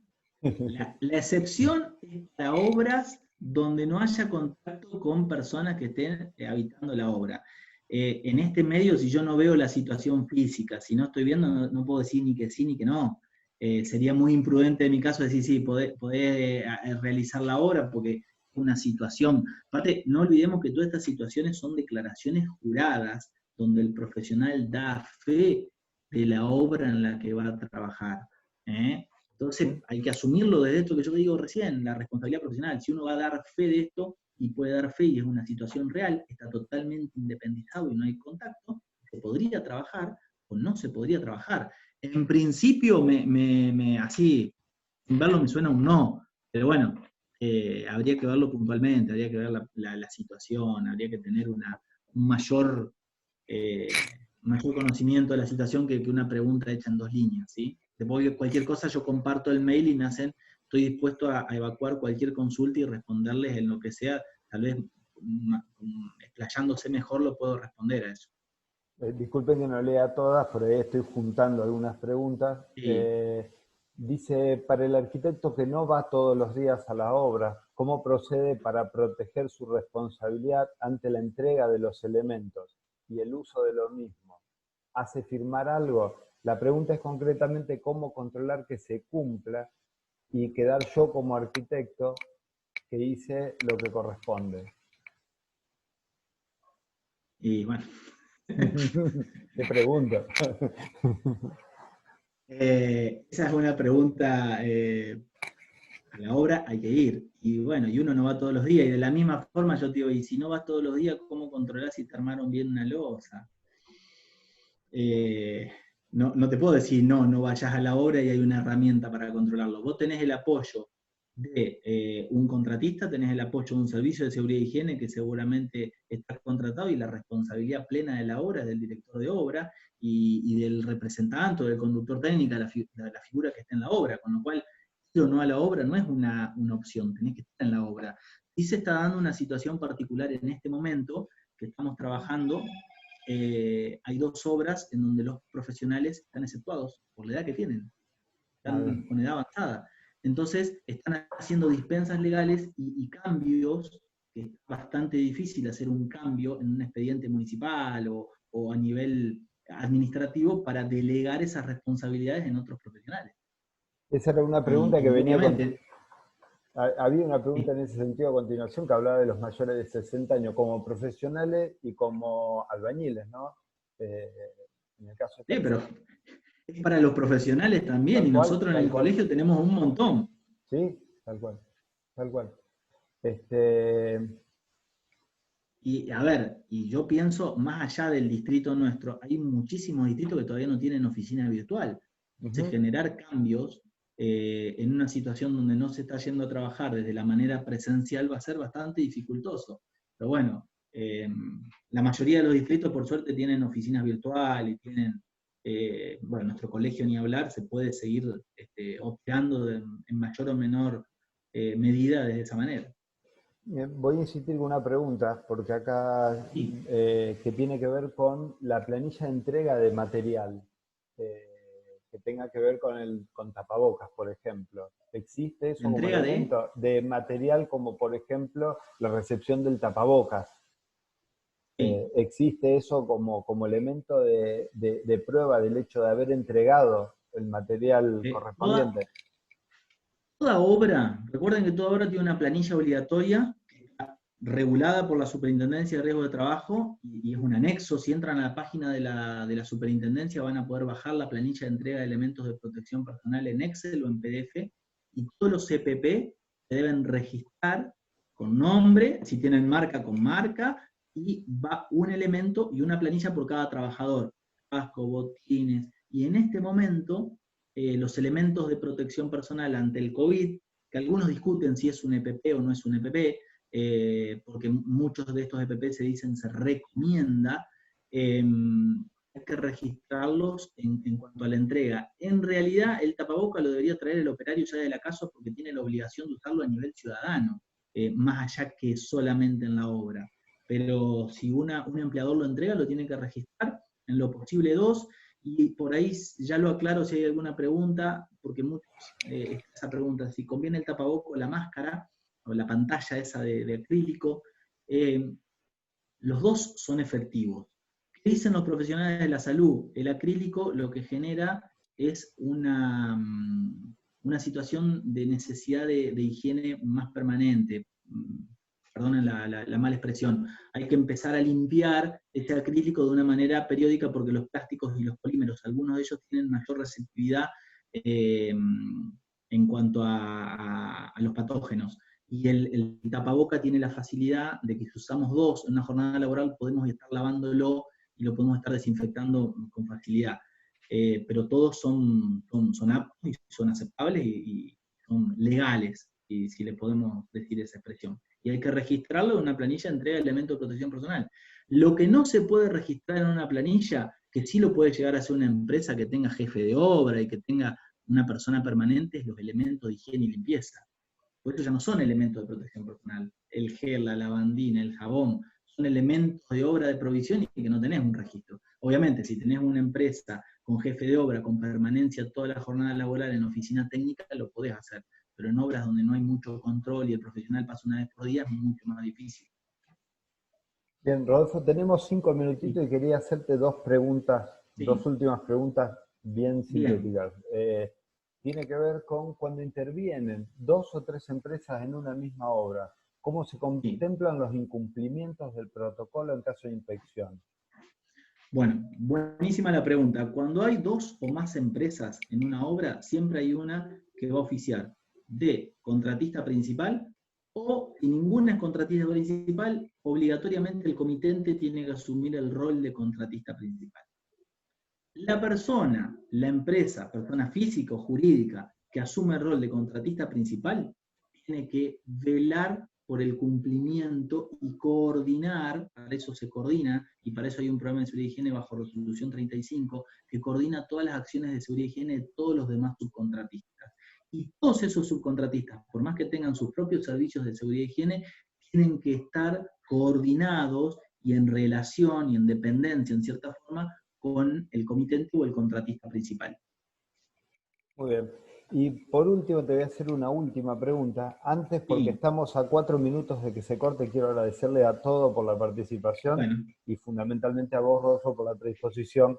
la excepción es para obras donde no haya contacto con personas que estén habitando la obra. En este medio, si yo no veo la situación física, si no estoy viendo, no puedo decir ni que sí ni que no. Sería muy imprudente en mi caso decir, sí, podés realizar la obra, porque una situación. Aparte, no olvidemos que todas estas situaciones son declaraciones juradas, donde el profesional da fe de la obra en la que va a trabajar. Entonces, hay que asumirlo desde esto que yo digo recién, la responsabilidad profesional. Si uno va a dar fe de esto, y puede dar fe, y es una situación real, está totalmente independizado y no hay contacto, se podría trabajar o no se podría trabajar. En principio, así, sin verlo me suena un no, pero bueno, habría que verlo puntualmente, habría que ver la situación, habría que tener un mayor, mayor conocimiento de la situación que una pregunta hecha en 2 líneas, ¿sí? Después cualquier cosa yo comparto el mail y estoy dispuesto a evacuar cualquier consulta y responderles en lo que sea, tal vez explayándose mejor lo puedo responder a eso. Disculpen que no lea todas, por ahí estoy juntando algunas preguntas. Sí. Dice, para el arquitecto que no va todos los días a la obra, ¿cómo procede para proteger su responsabilidad ante la entrega de los elementos y el uso de los mismos? ¿Hace firmar algo? La pregunta es concretamente cómo controlar que se cumpla y quedar yo como arquitecto que hice lo que corresponde. Y bueno. Te pregunto. Esa es una pregunta. A la obra hay que ir. Y bueno, y uno no va todos los días. Y de la misma forma yo te digo, y si no vas todos los días, ¿cómo controlás si te armaron bien una losa? No te puedo decir, no vayas a la obra y hay una herramienta para controlarlo. Vos tenés el apoyo de un contratista, tenés el apoyo de un servicio de seguridad e higiene que seguramente está contratado, y la responsabilidad plena de la obra es del director de obra y del representante o del conductor técnico, la figura que está en la obra, con lo cual ir o no a la obra no es una opción, tenés que estar en la obra. Y se está dando una situación particular en este momento que estamos trabajando. Hay 2 obras en donde los profesionales están exceptuados por la edad que tienen, están con edad avanzada. Entonces, están haciendo dispensas legales y cambios, que es bastante difícil hacer un cambio en un expediente municipal o a nivel administrativo para delegar esas responsabilidades en otros profesionales. Esa era una pregunta que venía obviamente, había una pregunta sí, en ese sentido a continuación que hablaba de los mayores de 60 años como profesionales y como albañiles, ¿no? En el caso de pero es para los profesionales también, y nosotros en tal el cual. colegio tenemos un montón. Sí, tal cual, tal cual. Este, Y a ver, y yo pienso, más allá del distrito nuestro, hay muchísimos distritos que todavía no tienen oficina virtual. Entonces, generar cambios en una situación donde no se está yendo a trabajar desde la manera presencial va a ser bastante dificultoso. Pero bueno, la mayoría de los distritos, por suerte, tienen oficinas virtuales, tienen, bueno, nuestro colegio ni hablar, se puede seguir operando en mayor o menor medida de esa manera. voy a insistir con una pregunta, porque acá Sí. que tiene que ver con la planilla de entrega de material, que tenga que ver con tapabocas, por ejemplo. ¿Existe eso como Entrega de... elemento de material como, por ejemplo, la recepción del tapabocas? Sí. ¿Existe eso como elemento de prueba del hecho de haber entregado el material Toda, correspondiente? toda obra, recuerden que toda obra tiene una planilla obligatoria regulada por la Superintendencia de Riesgo de Trabajo y es un anexo. Si entran a la página de la Superintendencia van a poder bajar la planilla de entrega de elementos de protección personal en Excel o en PDF, y todos los CPP se deben registrar con nombre, si tienen marca con marca, y va un elemento y una planilla por cada trabajador, casco, botines, y en este momento los elementos de protección personal ante el COVID, que algunos discuten si es un EPP o no es un EPP, porque muchos de estos EPP se dicen se recomienda, hay que registrarlos en cuanto a la entrega. En realidad, el tapaboca lo debería traer el operario ya de la casa porque tiene la obligación de usarlo a nivel ciudadano, más allá que solamente en la obra. Pero si un empleador lo entrega, lo tiene que registrar en lo posible 2, y por ahí ya lo aclaro si hay alguna pregunta, porque muchos, esa pregunta, si conviene el tapaboca o la máscara, o la pantalla esa de acrílico, los 2 son efectivos. ¿Qué dicen los profesionales de la salud? El acrílico lo que genera es una situación de necesidad de higiene más permanente. perdonen la mala expresión, hay que empezar a limpiar este acrílico de una manera periódica porque los plásticos y los polímeros, algunos de ellos tienen mayor receptividad en cuanto a los patógenos. Y el tapaboca tiene la facilidad de que si usamos dos en una jornada laboral podemos estar lavándolo y lo podemos estar desinfectando con facilidad. Pero todos son aptos y son aceptables y son legales, si le podemos decir esa expresión. Y hay que registrarlo en una planilla de entrega de elementos de protección personal. Lo que no se puede registrar en una planilla, que sí lo puede llegar a ser una empresa que tenga jefe de obra y que tenga una persona permanente, es los elementos de higiene y limpieza. Por eso ya no son elementos de protección personal. El gel, la lavandina, el jabón, son elementos de obra de provisión y que no tenés un registro. Obviamente, si tenés una empresa con jefe de obra, con permanencia toda la jornada laboral en oficina técnica, lo podés hacer. Pero en obras donde no hay mucho control y el profesional pasa una vez por día, es mucho más difícil. Bien, Rodolfo, tenemos 5 minutitos y quería hacerte dos preguntas, Sí. dos últimas preguntas bien sintéticas. Bien. Tiene que ver con cuando intervienen 2 o 3 empresas en una misma obra, ¿cómo se contemplan los incumplimientos del protocolo en caso de inspección? Bueno, buenísima la pregunta. Cuando hay 2 o más empresas en una obra, siempre hay una que va a oficiar de contratista principal, o si ninguna es contratista principal, obligatoriamente el comitente tiene que asumir el rol de contratista principal. La persona, la empresa, persona física o jurídica que asume el rol de contratista principal, tiene que velar por el cumplimiento y coordinar, para eso se coordina, y para eso hay un programa de seguridad y higiene bajo resolución 35, que coordina todas las acciones de seguridad y higiene de todos los demás subcontratistas. Y todos esos subcontratistas, por más que tengan sus propios servicios de seguridad y higiene, tienen que estar coordinados y en relación y en dependencia, en cierta forma, con el comitente o el contratista principal. Muy bien. Y por último te voy a hacer una última pregunta. Antes, porque estamos a 4 minutos de que se corte, quiero agradecerle a todos por la participación y fundamentalmente a vos, Rodolfo, por la predisposición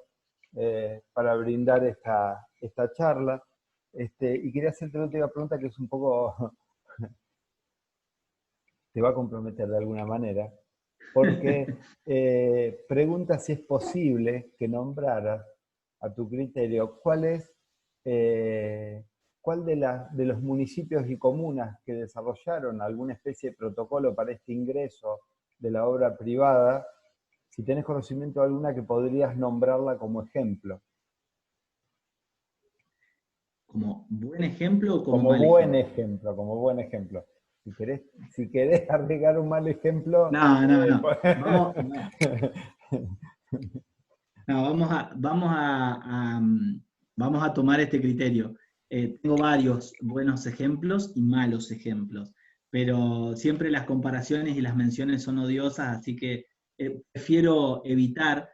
para brindar esta charla. Y quería hacerte la última pregunta que es un poco... te va a comprometer de alguna manera, porque pregunta si es posible que nombraras a tu criterio cuál de los municipios y comunas que desarrollaron alguna especie de protocolo para este ingreso de la obra privada, si tenés conocimiento de alguna que podrías nombrarla como ejemplo. ¿Como buen ejemplo o como buen ejemplo? Como buen ejemplo. Si querés agregar un mal ejemplo... No. Vamos a tomar este criterio. Tengo varios buenos ejemplos y malos ejemplos, pero siempre las comparaciones y las menciones son odiosas, así que prefiero evitar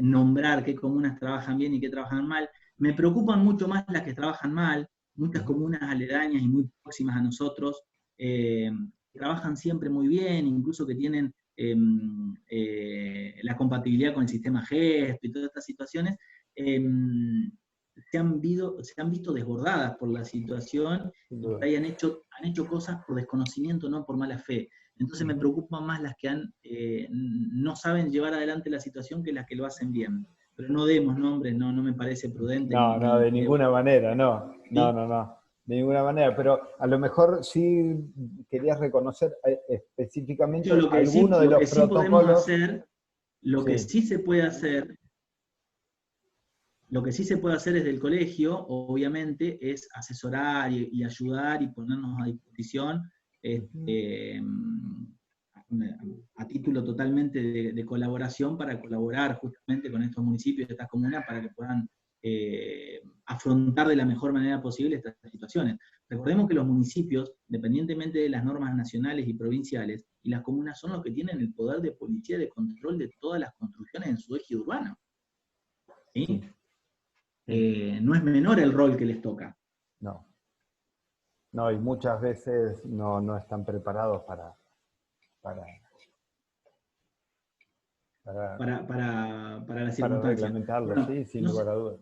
nombrar qué comunas trabajan bien y qué trabajan mal. Me preocupan mucho más las que trabajan mal, muchas comunas aledañas y muy próximas a nosotros, trabajan siempre muy bien, incluso que tienen la compatibilidad con el sistema GESP y todas estas situaciones, se han visto desbordadas por la situación y han hecho cosas por desconocimiento, no por mala fe. Entonces me preocupan más las que no saben llevar adelante la situación que las que lo hacen bien. Pero no demos nombres, no me parece prudente. No, de ninguna manera, no. De ninguna manera, pero a lo mejor sí querías reconocer específicamente alguno de los protocolos. Lo que sí se puede hacer desde el colegio, obviamente, es asesorar y ayudar y ponernos a disposición a título totalmente de colaboración para colaborar justamente con estos municipios, estas comunas, para que puedan afrontar de la mejor manera posible estas situaciones. Recordemos que los municipios, independientemente de las normas nacionales y provinciales, y las comunas son los que tienen el poder de policía de control de todas las construcciones en su eje urbano. ¿Sí? No es menor el rol que les toca. No, y muchas veces no están preparados para la circunstancia. Para reglamentarlo, sí, sin lugar a dudas.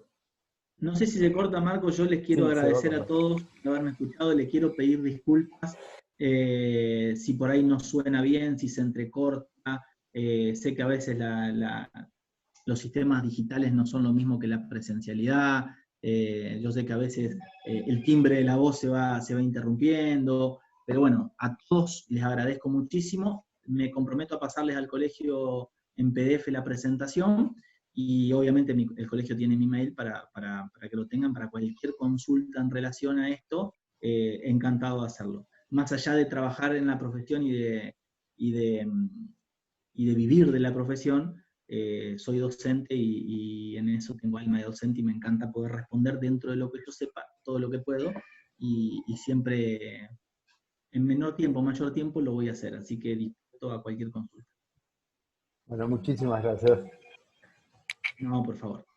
No sé si se corta, Marco, yo les quiero agradecer a todos por haberme escuchado, les quiero pedir disculpas si por ahí no suena bien, si se entrecorta. Sé que a veces los sistemas digitales no son lo mismo que la presencialidad. Yo sé que a veces el timbre de la voz se va interrumpiendo, pero bueno, a todos les agradezco muchísimo. Me comprometo a pasarles al colegio en PDF la presentación y obviamente el colegio tiene mi mail para que lo tengan para cualquier consulta en relación a esto. Encantado de hacerlo. Más allá de trabajar en la profesión y de, y de vivir de la profesión, soy docente y en eso tengo alma de docente y me encanta poder responder dentro de lo que yo sepa, todo lo que puedo, y siempre en menor tiempo, mayor tiempo lo voy a hacer, así que dispuesto a cualquier consulta. Bueno, muchísimas gracias. No, por favor.